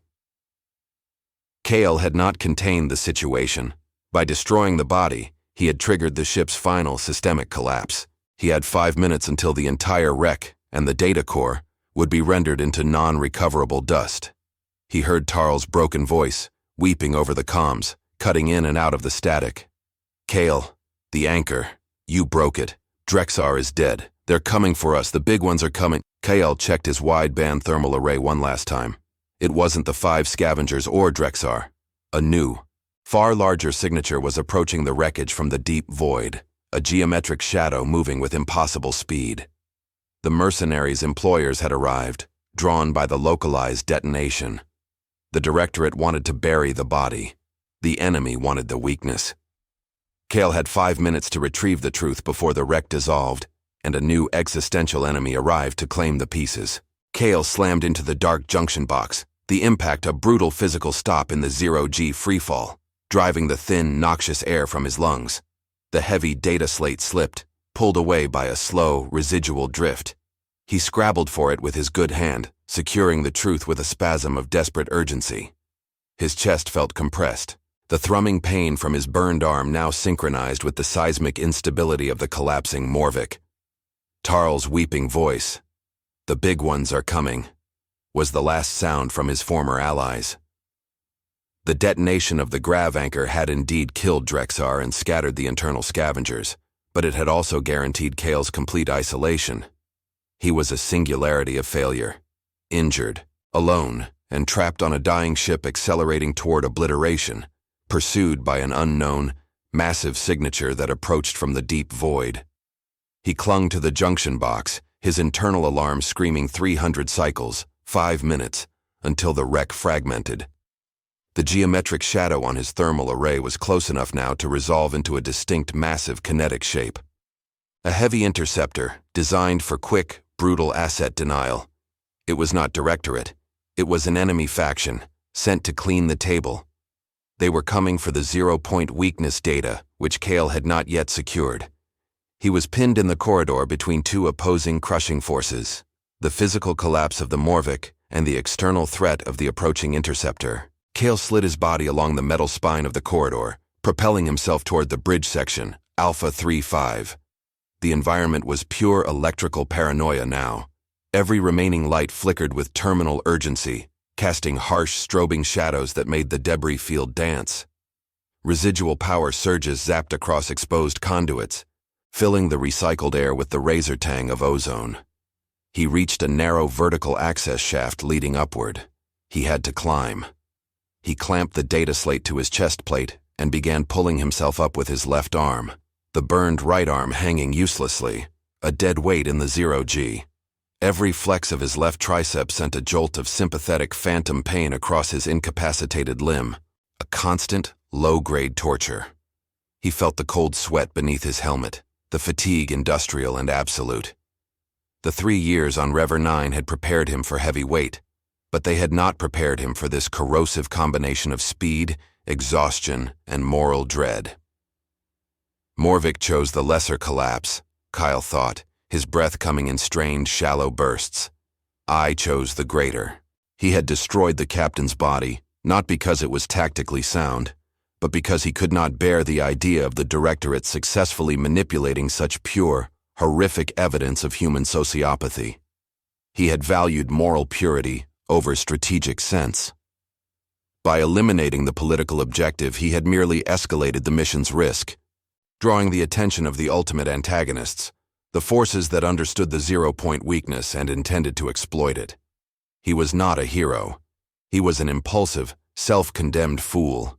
Kale had not contained the situation. By destroying the body, he had triggered the ship's final systemic collapse. He had 5 minutes until the entire wreck and the data core would be rendered into non-recoverable dust. He heard Tarl's broken voice, weeping over the comms, cutting in and out of the static. Kale, the anchor, you broke it. Drexar is dead. They're coming for us. The big ones are coming. Kale checked his wideband thermal array one last time. It wasn't the 5 scavengers or Drexar. A new, far larger signature was approaching the wreckage from the deep void, a geometric shadow moving with impossible speed. The mercenaries' employers had arrived, drawn by the localized detonation. The Directorate wanted to bury the body. The enemy wanted the weakness. Kale had 5 minutes to retrieve the truth before the wreck dissolved, and a new existential enemy arrived to claim the pieces. Kale slammed into the dark junction box, the impact a brutal physical stop in the 0G freefall, driving the thin, noxious air from his lungs. The heavy data slate slipped, pulled away by a slow, residual drift. He scrabbled for it with his good hand, securing the truth with a spasm of desperate urgency. His chest felt compressed, the thrumming pain from his burned arm now synchronized with the seismic instability of the collapsing Morvik. Tarl's weeping voice, "The big ones are coming," was the last sound from his former allies. The detonation of the grav anchor had indeed killed Drexar and scattered the internal scavengers, but it had also guaranteed Kale's complete isolation. He was a singularity of failure, injured, alone, and trapped on a dying ship accelerating toward obliteration, pursued by an unknown, massive signature that approached from the deep void. He clung to the junction box, his internal alarm screaming 300 cycles, 5 minutes, until the wreck fragmented. The geometric shadow on his thermal array was close enough now to resolve into a distinct massive kinetic shape. A heavy interceptor, designed for quick, brutal asset denial. It was not Directorate. It was an enemy faction, sent to clean the table. They were coming for the 0-point weakness data, which Kale had not yet secured. He was pinned in the corridor between 2 opposing crushing forces, the physical collapse of the Morvik and the external threat of the approaching interceptor. Kale slid his body along the metal spine of the corridor, propelling himself toward the bridge section, Alpha 35. The environment was pure electrical paranoia now. Every remaining light flickered with terminal urgency, casting harsh, strobing shadows that made the debris field dance. Residual power surges zapped across exposed conduits, filling the recycled air with the razor tang of ozone. He reached a narrow vertical access shaft leading upward. He had to climb. He clamped the data slate to his chest plate and began pulling himself up with his left arm, the burned right arm hanging uselessly, a dead weight in the 0G. Every flex of his left tricep sent a jolt of sympathetic phantom pain across his incapacitated limb, a constant, low-grade torture. He felt the cold sweat beneath his helmet, the fatigue industrial and absolute. The 3 years on Rever 9 had prepared him for heavy weight, but they had not prepared him for this corrosive combination of speed, exhaustion, and moral dread. Morvik chose the lesser collapse, Kyle thought, his breath coming in strained, shallow bursts. I chose the greater. He had destroyed the captain's body, not because it was tactically sound, but because he could not bear the idea of the Directorate successfully manipulating such pure, horrific evidence of human sociopathy. He had valued moral purity over strategic sense. By eliminating the political objective, he had merely escalated the mission's risk, drawing the attention of the ultimate antagonists, The forces that understood the 0-point weakness and intended to exploit it. He was not a hero. He was an impulsive, self-condemned fool.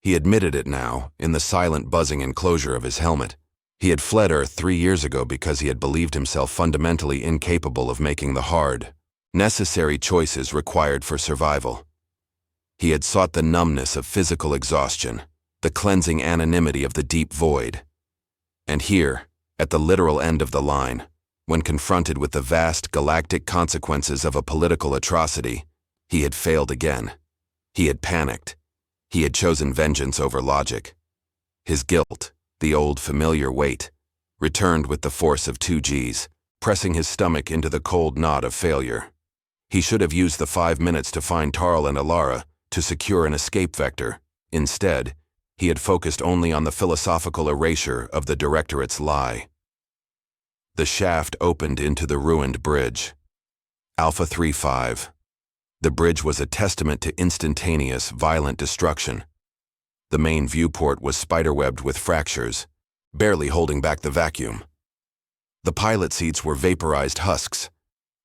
He admitted it now, in the silent buzzing enclosure of his helmet. He had fled Earth 3 years ago because he had believed himself fundamentally incapable of making the hard, necessary choices required for survival. He had sought the numbness of physical exhaustion, the cleansing anonymity of the deep void. And here, at the literal end of the line, when confronted with the vast galactic consequences of a political atrocity, he had failed again. He had panicked. He had chosen vengeance over logic. His guilt, the old familiar weight, returned with the force of 2 Gs, pressing his stomach into the cold knot of failure. He should have used the 5 minutes to find Tarl and Alara, to secure an escape vector. Instead, he had focused only on the philosophical erasure of the Directorate's lie. The shaft opened into the ruined bridge. Alpha 3-5. The bridge was a testament to instantaneous, violent destruction. The main viewport was spiderwebbed with fractures, barely holding back the vacuum. The pilot seats were vaporized husks,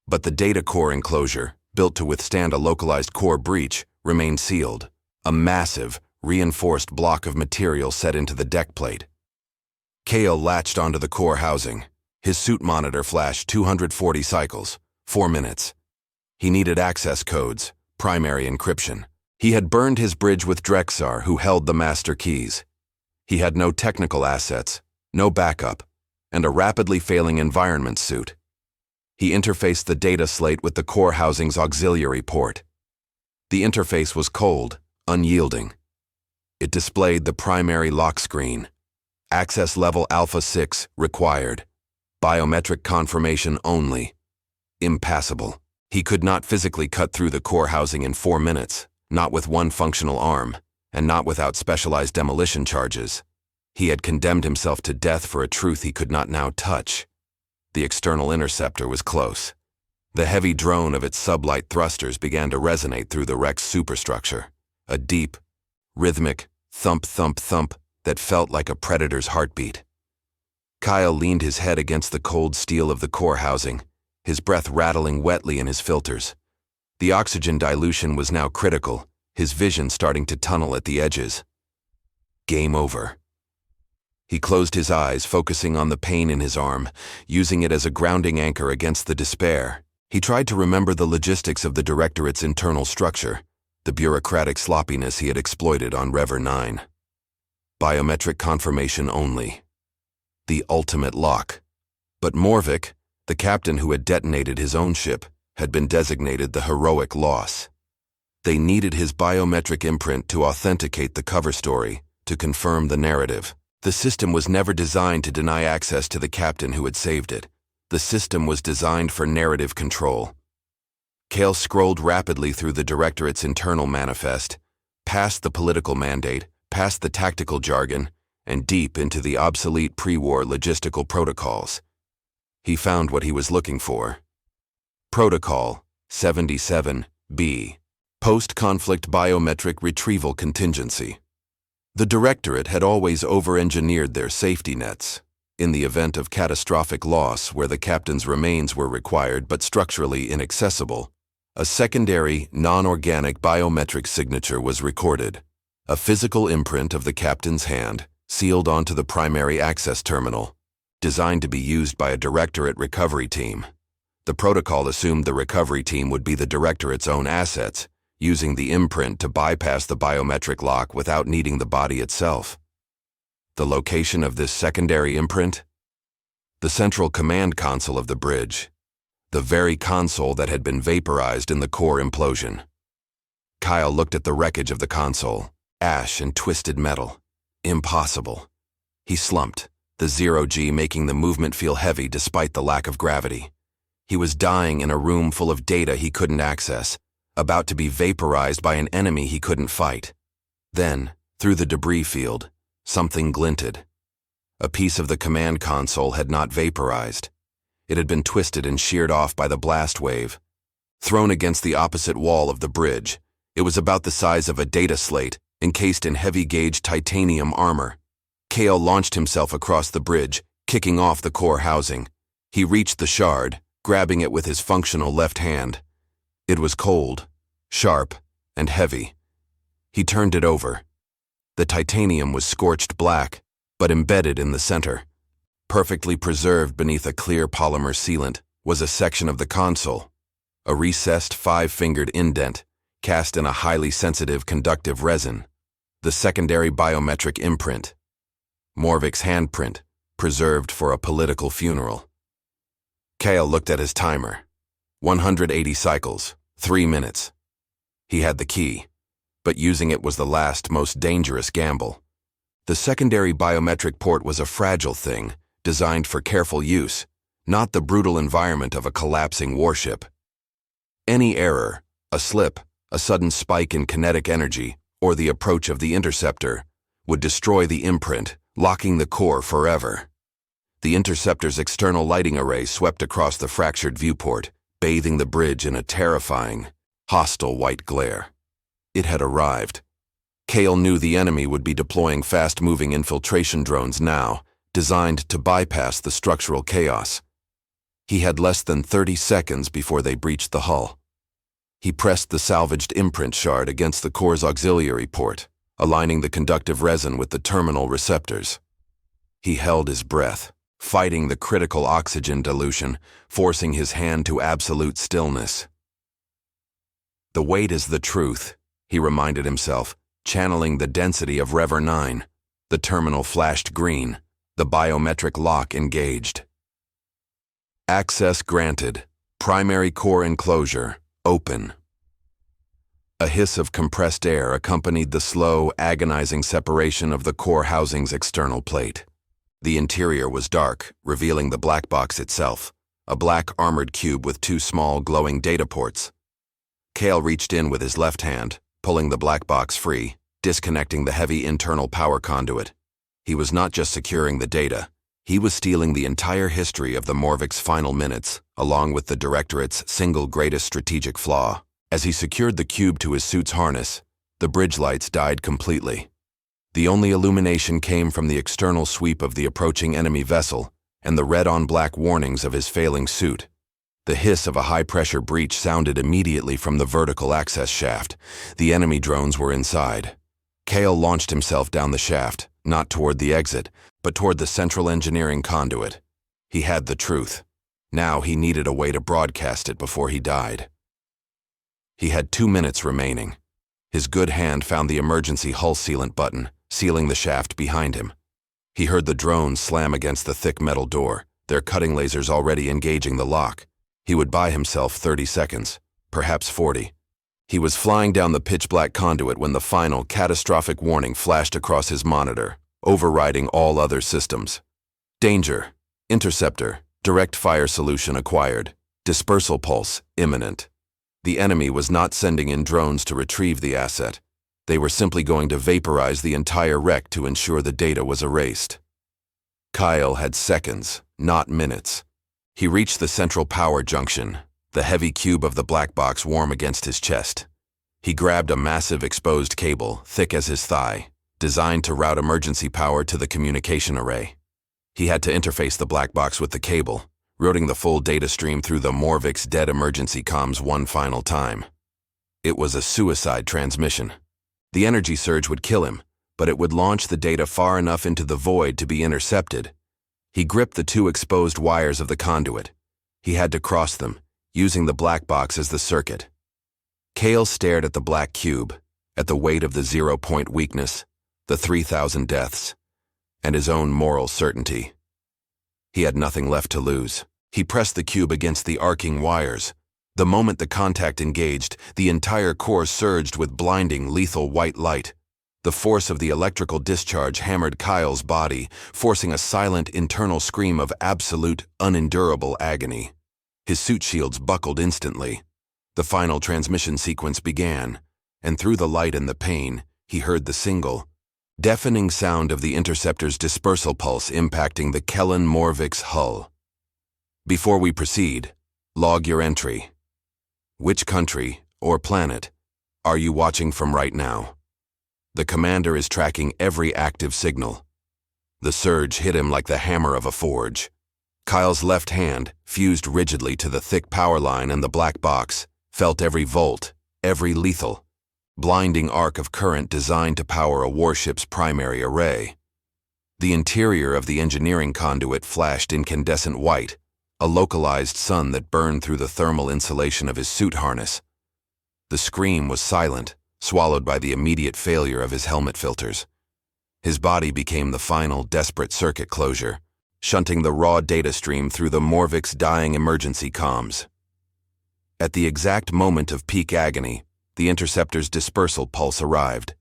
but the data core enclosure, built to withstand a localized core breach, remained sealed, a massive, reinforced block of material set into the deck plate. Kale latched onto the core housing. His suit monitor flashed 240 cycles, 4 minutes. He needed access codes, primary encryption. He had burned his bridge with Drexar, who held the master keys. He had no technical assets, no backup, and a rapidly failing environment suit. He interfaced the data slate with the core housing's auxiliary port. The interface was cold, unyielding. It displayed the primary lock screen. Access level Alpha 6 required. Biometric confirmation only. Impassable. He could not physically cut through the core housing in 4 minutes, not with one functional arm, and not without specialized demolition charges. He had condemned himself to death for a truth he could not now touch. The external interceptor was close. The heavy drone of its sublight thrusters began to resonate through the wreck's superstructure, a deep, rhythmic thump-thump-thump that felt like a predator's heartbeat. Kyle leaned his head against the cold steel of the core housing, his breath rattling wetly in his filters. The oxygen dilution was now critical, his vision starting to tunnel at the edges. Game over. He closed his eyes, focusing on the pain in his arm, using it as a grounding anchor against the despair. He tried to remember the logistics of the Directorate's internal structure, the bureaucratic sloppiness he had exploited on Rever 9. Biometric confirmation only. The ultimate lock. But Morvik, the captain who had detonated his own ship, had been designated the heroic loss. They needed his biometric imprint to authenticate the cover story, to confirm the narrative. The system was never designed to deny access to the captain who had saved it. The system was designed for narrative control. Kale scrolled rapidly through the Directorate's internal manifest, past the political mandate, past the tactical jargon, and deep into the obsolete pre-war logistical protocols. He found what he was looking for. Protocol 77B. Post-conflict biometric retrieval contingency. The Directorate had always over-engineered their safety nets. In the event of catastrophic loss where the captain's remains were required but structurally inaccessible, a secondary, non-organic biometric signature was recorded, a physical imprint of the captain's hand, sealed onto the primary access terminal, designed to be used by a Directorate recovery team. The protocol assumed the recovery team would be the Directorate's own assets, using the imprint to bypass the biometric lock without needing the body itself. The location of this secondary imprint? The central command console of the bridge, the very console that had been vaporized in the core implosion. Kyle looked at the wreckage of the console, ash and twisted metal. Impossible. He slumped, the 0G making the movement feel heavy despite the lack of gravity. He was dying in a room full of data he couldn't access, about to be vaporized by an enemy he couldn't fight. Then, through the debris field, something glinted. A piece of the command console had not vaporized. It had been twisted and sheared off by the blast wave. Thrown against the opposite wall of the bridge, it was about the size of a data slate, encased in heavy-gauge titanium armor. Kale launched himself across the bridge, kicking off the core housing. He reached the shard, grabbing it with his functional left hand. It was cold, sharp, and heavy. He turned it over. The titanium was scorched black, but embedded in the center. Perfectly preserved beneath a clear polymer sealant was a section of the console, a recessed 5-fingered indent cast in a highly sensitive conductive resin, the secondary biometric imprint, Morvik's handprint, preserved for a political funeral. Kale looked at his timer. 180 cycles, 3 minutes. He had the key, but using it was the last, most dangerous gamble. The secondary biometric port was a fragile thing, designed for careful use, not the brutal environment of a collapsing warship. Any error, a slip, a sudden spike in kinetic energy, or the approach of the interceptor, would destroy the imprint, locking the core forever. The interceptor's external lighting array swept across the fractured viewport, bathing the bridge in a terrifying, hostile white glare. It had arrived. Kale knew the enemy would be deploying fast-moving infiltration drones now, designed to bypass the structural chaos. He had less than 30 seconds before they breached the hull. He pressed the salvaged imprint shard against the core's auxiliary port, aligning the conductive resin with the terminal receptors. He held his breath, fighting the critical oxygen dilution, forcing his hand to absolute stillness. The weight is the truth, he reminded himself, channeling the density of Rever 9. The terminal flashed green, the biometric lock engaged. Access granted. Primary core enclosure, open. A hiss of compressed air accompanied the slow, agonizing separation of the core housing's external plate. The interior was dark, revealing the black box itself, a black armored cube with 2 small, glowing data ports. Kale reached in with his left hand, pulling the black box free, disconnecting the heavy internal power conduit. He was not just securing the data, he was stealing the entire history of the Morvik's final minutes, along with the Directorate's single greatest strategic flaw. As he secured the cube to his suit's harness, the bridge lights died completely. The only illumination came from the external sweep of the approaching enemy vessel and the red-on-black warnings of his failing suit. The hiss of a high-pressure breach sounded immediately from the vertical access shaft. The enemy drones were inside. Kale launched himself down the shaft, not toward the exit, but toward the central engineering conduit. He had the truth. Now he needed a way to broadcast it before he died. He had 2 minutes remaining. His good hand found the emergency hull sealant button, sealing the shaft behind him. He heard the drones slam against the thick metal door, their cutting lasers already engaging the lock. He would buy himself 30 seconds, perhaps 40. He was flying down the pitch-black conduit when the final, catastrophic warning flashed across his monitor, overriding all other systems. Danger. Interceptor. Direct fire solution acquired. Dispersal pulse imminent. The enemy was not sending in drones to retrieve the asset. They were simply going to vaporize the entire wreck to ensure the data was erased. Kyle had seconds, not minutes. He reached the central power junction, the heavy cube of the black box warm against his chest. He grabbed a massive exposed cable, thick as his thigh, designed to route emergency power to the communication array. He had to interface the black box with the cable, routing the full data stream through the Morvik's dead emergency comms one final time. It was a suicide transmission. The energy surge would kill him, but it would launch the data far enough into the void to be intercepted. He gripped the 2 exposed wires of the conduit. He had to cross them, using the black box as the circuit. Kale stared at the black cube, at the weight of the 0-point weakness, the 3,000 deaths, and his own moral certainty. He had nothing left to lose. He pressed the cube against the arcing wires. The moment the contact engaged, the entire core surged with blinding, lethal white light. The force of the electrical discharge hammered Kyle's body, forcing a silent internal scream of absolute, unendurable agony. His suit shields buckled instantly. The final transmission sequence began, and through the light and the pain, he heard the single, deafening sound of the interceptor's dispersal pulse impacting the Kellen Morvik's hull. Before we proceed, log your entry. Which country, or planet, are you watching from right now? The commander is tracking every active signal. The surge hit him like the hammer of a forge. Kyle's left hand, fused rigidly to the thick power line and the black box, felt every volt, every lethal, blinding arc of current designed to power a warship's primary array. The interior of the engineering conduit flashed incandescent white, a localized sun that burned through the thermal insulation of his suit harness. The scream was silent, swallowed by the immediate failure of his helmet filters. His body became the final, desperate circuit closure, shunting the raw data stream through the Morvik's dying emergency comms. At the exact moment of peak agony, the interceptor's dispersal pulse arrived.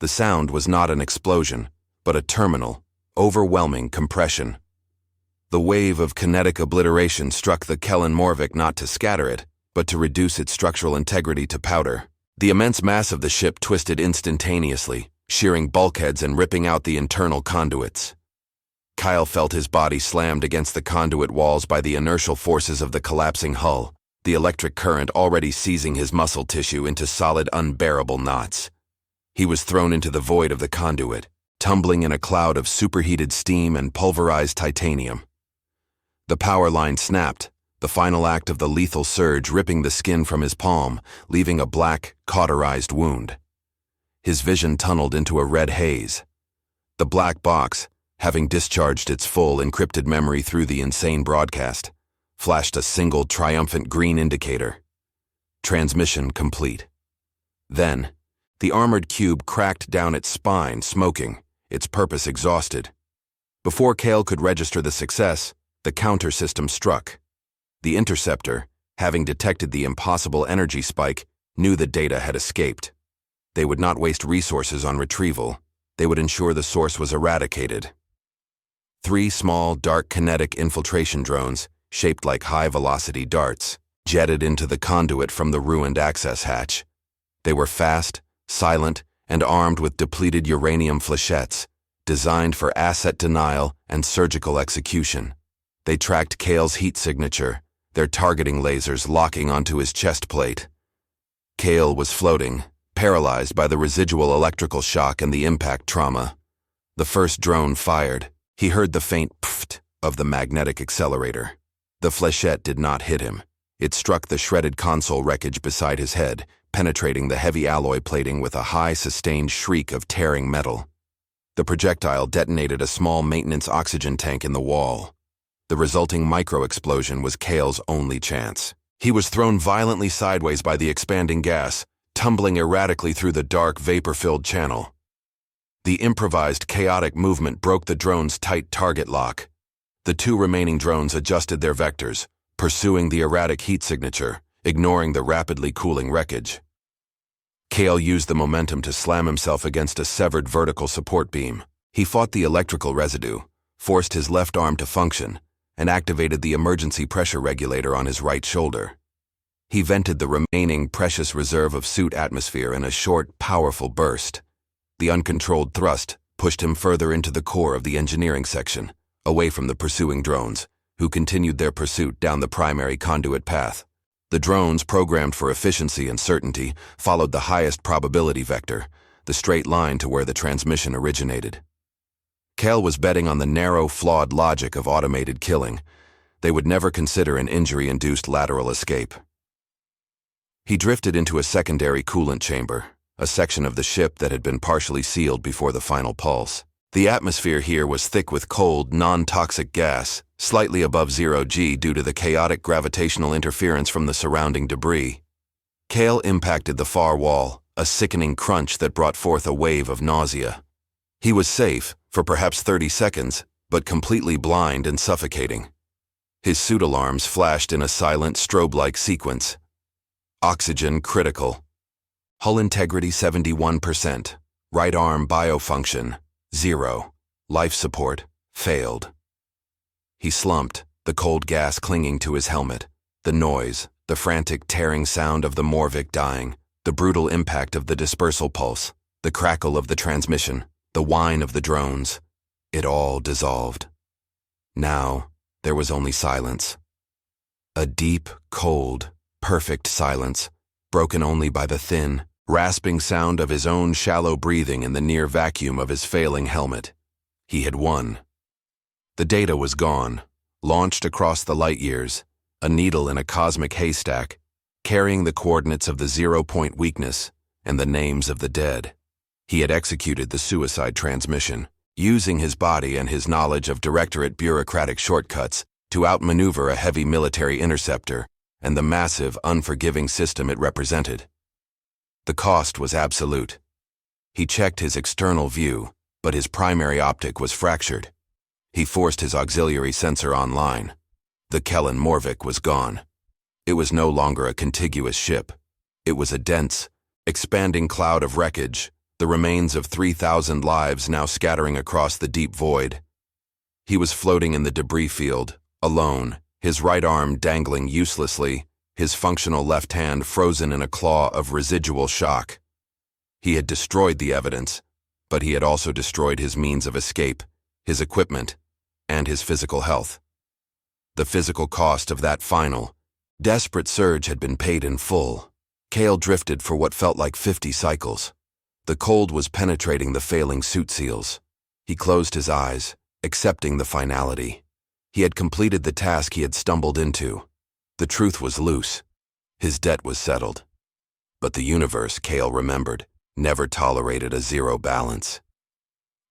The sound was not an explosion, but a terminal, overwhelming compression. The wave of kinetic obliteration struck the Kellen Morvik not to scatter it, but to reduce its structural integrity to powder. The immense mass of the ship twisted instantaneously, shearing bulkheads and ripping out the internal conduits. Kyle felt his body slammed against the conduit walls by the inertial forces of the collapsing hull, the electric current already seizing his muscle tissue into solid, unbearable knots. He was thrown into the void of the conduit, tumbling in a cloud of superheated steam and pulverized titanium. The power line snapped, the final act of the lethal surge ripping the skin from his palm, leaving a black, cauterized wound. His vision tunneled into a red haze. The black box, having discharged its full encrypted memory through the insane broadcast, flashed a single triumphant green indicator. Transmission complete. Then, the armored cube cracked down its spine, smoking, its purpose exhausted. Before Kale could register the success, the counter system struck. The interceptor, having detected the impossible energy spike, knew the data had escaped. They would not waste resources on retrieval. They would ensure the source was eradicated. 3 small, dark kinetic infiltration drones, shaped like high-velocity darts, jetted into the conduit from the ruined access hatch. They were fast, silent, and armed with depleted uranium flechettes, designed for asset denial and surgical execution. They tracked Kale's heat signature, their targeting lasers locking onto his chest plate. Kale was floating, paralyzed by the residual electrical shock and the impact trauma. The first drone fired. He heard the faint pfft of the magnetic accelerator. The flechette did not hit him. It struck the shredded console wreckage beside his head, penetrating the heavy alloy plating with a high, sustained shriek of tearing metal. The projectile detonated a small maintenance oxygen tank in the wall. The resulting micro-explosion was Kale's only chance. He was thrown violently sideways by the expanding gas, tumbling erratically through the dark, vapor-filled channel. The improvised, chaotic movement broke the drone's tight target lock. The 2 remaining drones adjusted their vectors, pursuing the erratic heat signature, ignoring the rapidly cooling wreckage. Kale used the momentum to slam himself against a severed vertical support beam. He fought the electrical residue, forced his left arm to function, and activated the emergency pressure regulator on his right shoulder. He vented the remaining precious reserve of suit atmosphere in a short, powerful burst. The uncontrolled thrust pushed him further into the core of the engineering section, away from the pursuing drones, who continued their pursuit down the primary conduit path. The drones, programmed for efficiency and certainty, followed the highest probability vector, the straight line to where the transmission originated. Kale was betting on the narrow, flawed logic of automated killing. They would never consider an injury-induced lateral escape. He drifted into a secondary coolant chamber, a section of the ship that had been partially sealed before the final pulse. The atmosphere here was thick with cold, non-toxic gas, slightly above 0 G due to the chaotic gravitational interference from the surrounding debris. Kale impacted the far wall, a sickening crunch that brought forth a wave of nausea. He was safe, for perhaps 30 seconds, but completely blind and suffocating. His suit alarms flashed in a silent, strobe-like sequence. Oxygen critical. Hull integrity 71%. Right arm biofunction 0. Life support failed. He slumped, the cold gas clinging to his helmet. The noise, the frantic tearing sound of the Morvik dying, the brutal impact of the dispersal pulse, the crackle of the transmission, the whine of the drones. It all dissolved. Now, there was only silence. A deep, cold, perfect silence, broken only by the thin, rasping sound of his own shallow breathing in the near vacuum of his failing helmet. He had won. The data was gone, launched across the light years, a needle in a cosmic haystack, carrying the coordinates of the 0-point weakness and the names of the dead. He had executed the suicide transmission, using his body and his knowledge of Directorate bureaucratic shortcuts to outmaneuver a heavy military interceptor and the massive, unforgiving system it represented. The cost was absolute. He checked his external view, but his primary optic was fractured. He forced his auxiliary sensor online. The Kellen Morvik was gone. It was no longer a contiguous ship. It was a dense, expanding cloud of wreckage, the remains of 3,000 lives now scattering across the deep void. He was floating in the debris field, alone, his right arm dangling uselessly, his functional left hand frozen in a claw of residual shock. He had destroyed the evidence, but he had also destroyed his means of escape, his equipment, and his physical health. The physical cost of that final, desperate surge had been paid in full. Kale drifted for what felt like 50 cycles. The cold was penetrating the failing suit seals. He closed his eyes, accepting the finality. He had completed the task he had stumbled into. The truth was loose. His debt was settled. But the universe, Kale remembered, never tolerated a zero balance.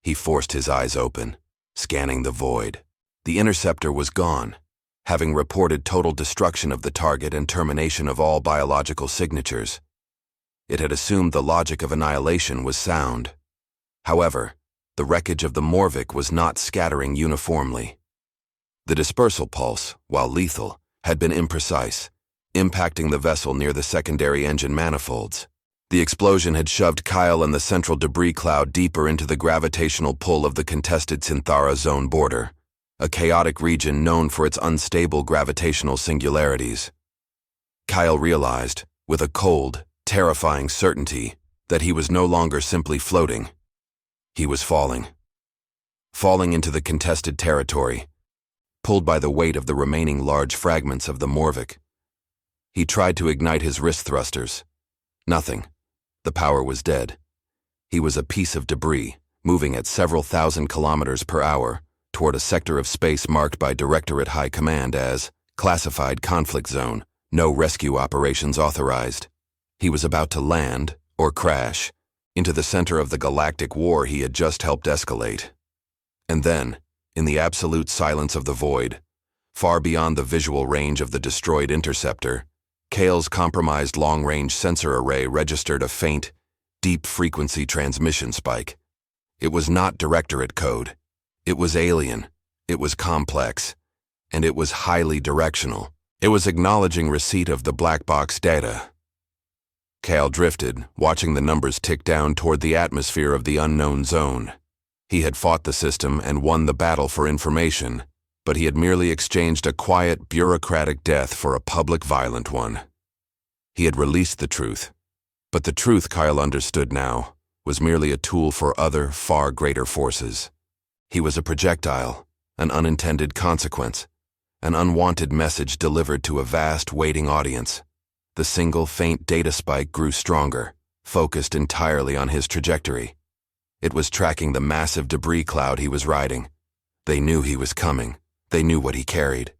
He forced his eyes open, scanning the void. The interceptor was gone, having reported total destruction of the target and termination of all biological signatures. It had assumed the logic of annihilation was sound. However, the wreckage of the Morvik was not scattering uniformly. The dispersal pulse, while lethal, had been imprecise, impacting the vessel near the secondary engine manifolds. The explosion had shoved Kyle and the central debris cloud deeper into the gravitational pull of the contested Synthara zone border, a chaotic region known for its unstable gravitational singularities. Kyle realized, with a cold, terrifying certainty, that he was no longer simply floating. He was falling. Falling into the contested territory, pulled by the weight of the remaining large fragments of the Morvik. He tried to ignite his wrist thrusters. Nothing. The power was dead. He was a piece of debris, moving at several thousand kilometers per hour toward a sector of space marked by Directorate High Command as Classified Conflict Zone, no rescue operations authorized. He was about to land, or crash, into the center of the galactic war he had just helped escalate. And then, in the absolute silence of the void, far beyond the visual range of the destroyed interceptor, Kale's compromised long-range sensor array registered a faint, deep-frequency transmission spike. It was not Directorate code. It was alien. It was complex. And it was highly directional. It was acknowledging receipt of the black box data. Kale drifted, watching the numbers tick down toward the atmosphere of the unknown zone. He had fought the system and won the battle for information, but he had merely exchanged a quiet, bureaucratic death for a public, violent one. He had released the truth, but the truth, Kyle understood now, was merely a tool for other, far greater forces. He was a projectile, an unintended consequence, an unwanted message delivered to a vast, waiting audience. The single, faint data spike grew stronger, focused entirely on his trajectory. It was tracking the massive debris cloud he was riding. They knew he was coming. They knew what he carried.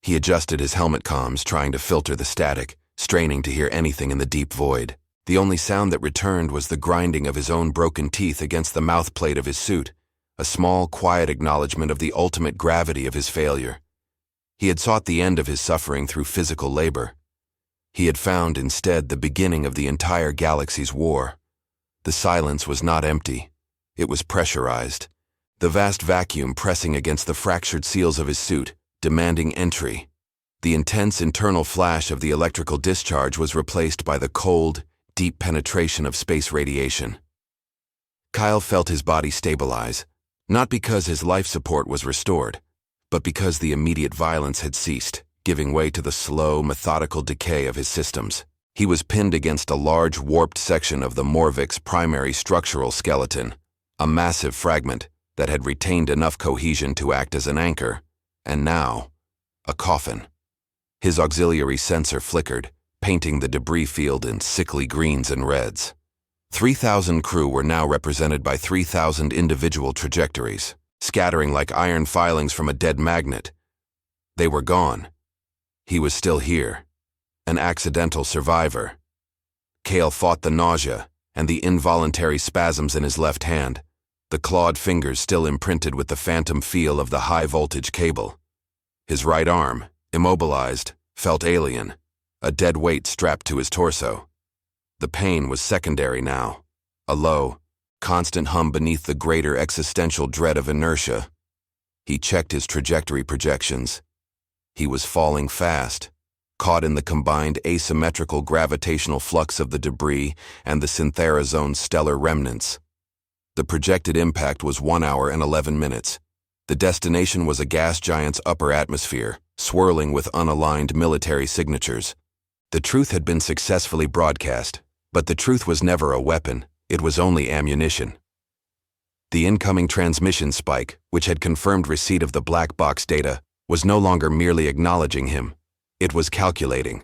He adjusted his helmet comms, trying to filter the static, straining to hear anything in the deep void. The only sound that returned was the grinding of his own broken teeth against the mouthplate of his suit, a small, quiet acknowledgement of the ultimate gravity of his failure. He had sought the end of his suffering through physical labor. He had found, instead, the beginning of the entire galaxy's war. The silence was not empty. It was pressurized. The vast vacuum pressing against the fractured seals of his suit, demanding entry. The intense internal flash of the electrical discharge was replaced by the cold, deep penetration of space radiation. Kyle felt his body stabilize, not because his life support was restored, but because the immediate violence had ceased, giving way to the slow, methodical decay of his systems. He was pinned against a large, warped section of the Morvik's primary structural skeleton, a massive fragment that had retained enough cohesion to act as an anchor, and now, a coffin. His auxiliary sensor flickered, painting the debris field in sickly greens and reds. 3,000 crew were now represented by 3,000 individual trajectories. scattering like iron filings from a dead magnet. They were gone. He was still here, an accidental survivor. Cale fought the nausea and the involuntary spasms in his left hand, the clawed fingers still imprinted with the phantom feel of the high-voltage cable. His right arm, immobilized, felt alien, a dead weight strapped to his torso. The pain was secondary now, a low, constant hum beneath the greater existential dread of inertia. He checked his trajectory projections. He was falling fast, caught in the combined asymmetrical gravitational flux of the debris and the Synthera Zone's stellar remnants. The projected impact was 1 hour and 11 minutes. The destination was a gas giant's upper atmosphere, swirling with unaligned military signatures. The truth had been successfully broadcast, but the truth was never a weapon, it was only ammunition. The incoming transmission spike, which had confirmed receipt of the black box data, was no longer merely acknowledging him. It was calculating.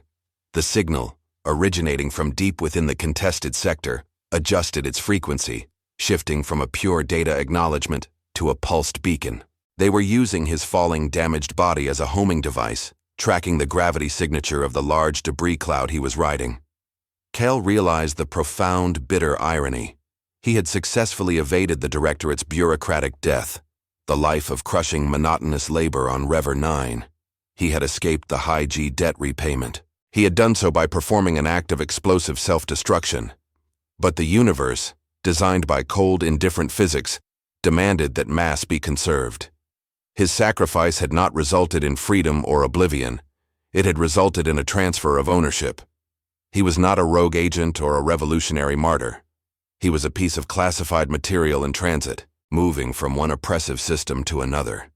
The signal, originating from deep within the contested sector, adjusted its frequency, shifting from a pure data acknowledgement to a pulsed beacon. They were using his falling, damaged body as a homing device, tracking the gravity signature of the large debris cloud he was riding. Cale realized the profound, bitter irony. He had successfully evaded the Directorate's bureaucratic death, the life of crushing, monotonous labor on Rever 9. He had escaped the high-G debt repayment. He had done so by performing an act of explosive self-destruction. But the universe, designed by cold, indifferent physics, demanded that mass be conserved. His sacrifice had not resulted in freedom or oblivion. It had resulted in a transfer of ownership. He was not a rogue agent or a revolutionary martyr. He was a piece of classified material in transit, moving from one oppressive system to another.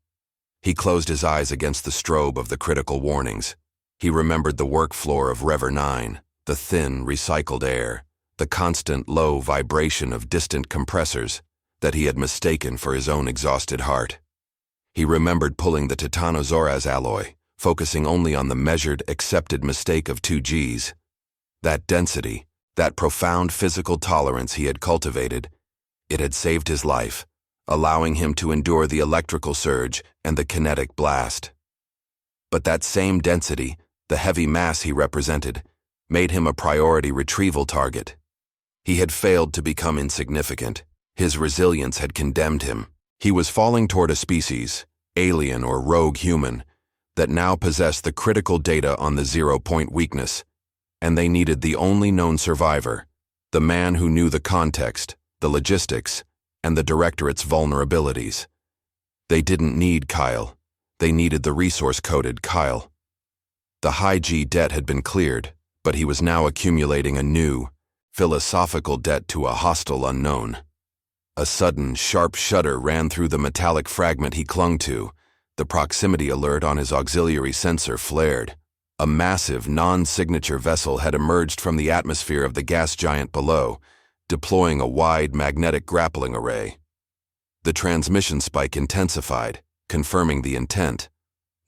He closed his eyes against the strobe of the critical warnings. He remembered the work floor of Rever 9, the thin, recycled air, the constant low vibration of distant compressors that he had mistaken for his own exhausted heart. He remembered pulling the Titanozoraz alloy, focusing only on the measured, accepted mistake of 2 Gs. That density, that profound physical tolerance he had cultivated, it had saved his life, allowing him to endure the electrical surge and the kinetic blast. But that same density, the heavy mass he represented, made him a priority retrieval target. He had failed to become insignificant. His resilience had condemned him. He was falling toward a species, alien or rogue human, that now possessed the critical data on the 0-point weakness, and they needed the only known survivor, the man who knew the context, the logistics, and the Directorate's vulnerabilities. They didn't need Kyle. They needed the resource-coded Kyle. The high-G debt had been cleared, but he was now accumulating a new, philosophical debt to a hostile unknown. A sudden, sharp shudder ran through the metallic fragment he clung to. The proximity alert on his auxiliary sensor flared. A massive, non-signature vessel had emerged from the atmosphere of the gas giant below, deploying a wide magnetic grappling array. The transmission spike intensified, confirming the intent.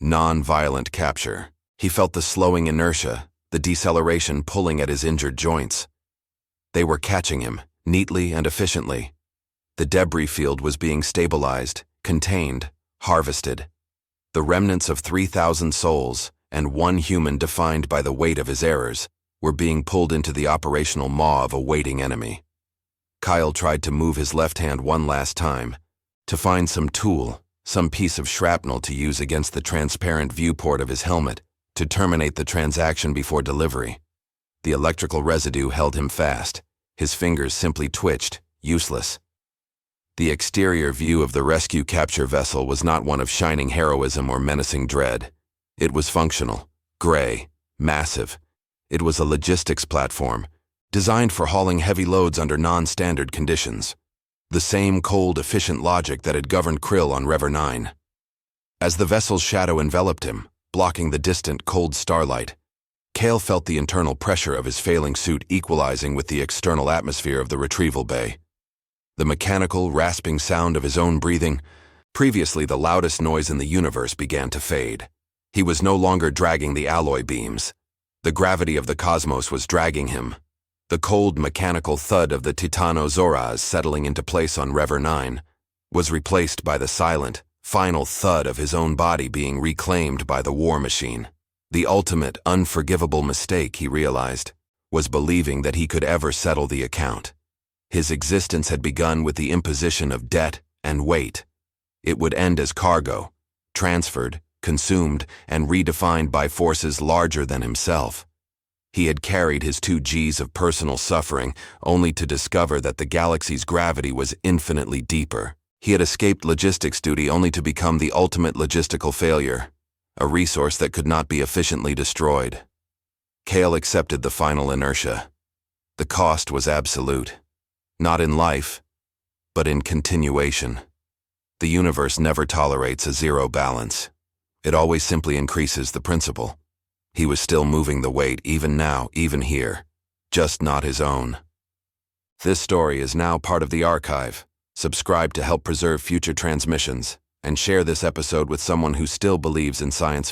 Non-violent capture. He felt the slowing inertia, the deceleration pulling at his injured joints. They were catching him, neatly and efficiently. The debris field was being stabilized, contained, harvested. The remnants of 3,000 souls, and one human defined by the weight of his errors, were being pulled into the operational maw of a waiting enemy. Kyle tried to move his left hand one last time, to find some tool, some piece of shrapnel to use against the transparent viewport of his helmet, to terminate the transaction before delivery. The electrical residue held him fast. His fingers simply twitched, useless. The exterior view of the rescue capture vessel was not one of shining heroism or menacing dread. It was functional, gray, massive. It was a logistics platform, designed for hauling heavy loads under non-standard conditions. The same cold, efficient logic that had governed Krill on Rever 9. As the vessel's shadow enveloped him, blocking the distant, cold starlight, Cale felt the internal pressure of his failing suit equalizing with the external atmosphere of the retrieval bay. The mechanical, rasping sound of his own breathing, previously the loudest noise in the universe, began to fade. He was no longer dragging the alloy beams. The gravity of the cosmos was dragging him. The cold, mechanical thud of the Titanozoraz settling into place on Rever 9, was replaced by the silent, final thud of his own body being reclaimed by the war machine. The ultimate, unforgivable mistake, he realized, was believing that he could ever settle the account. His existence had begun with the imposition of debt and weight. It would end as cargo, transferred, consumed, and redefined by forces larger than himself. He had carried his 2 Gs of personal suffering only to discover that the galaxy's gravity was infinitely deeper. He had escaped logistics duty only to become the ultimate logistical failure, a resource that could not be efficiently destroyed. Kale accepted the final inertia. The cost was absolute, not in life, but in continuation. The universe never tolerates a zero balance. It always simply increases the principle. He was still moving the weight even now, even here, just not his own. This story is now part of the archive. Subscribe to help preserve future transmissions, and share this episode with someone who still believes in science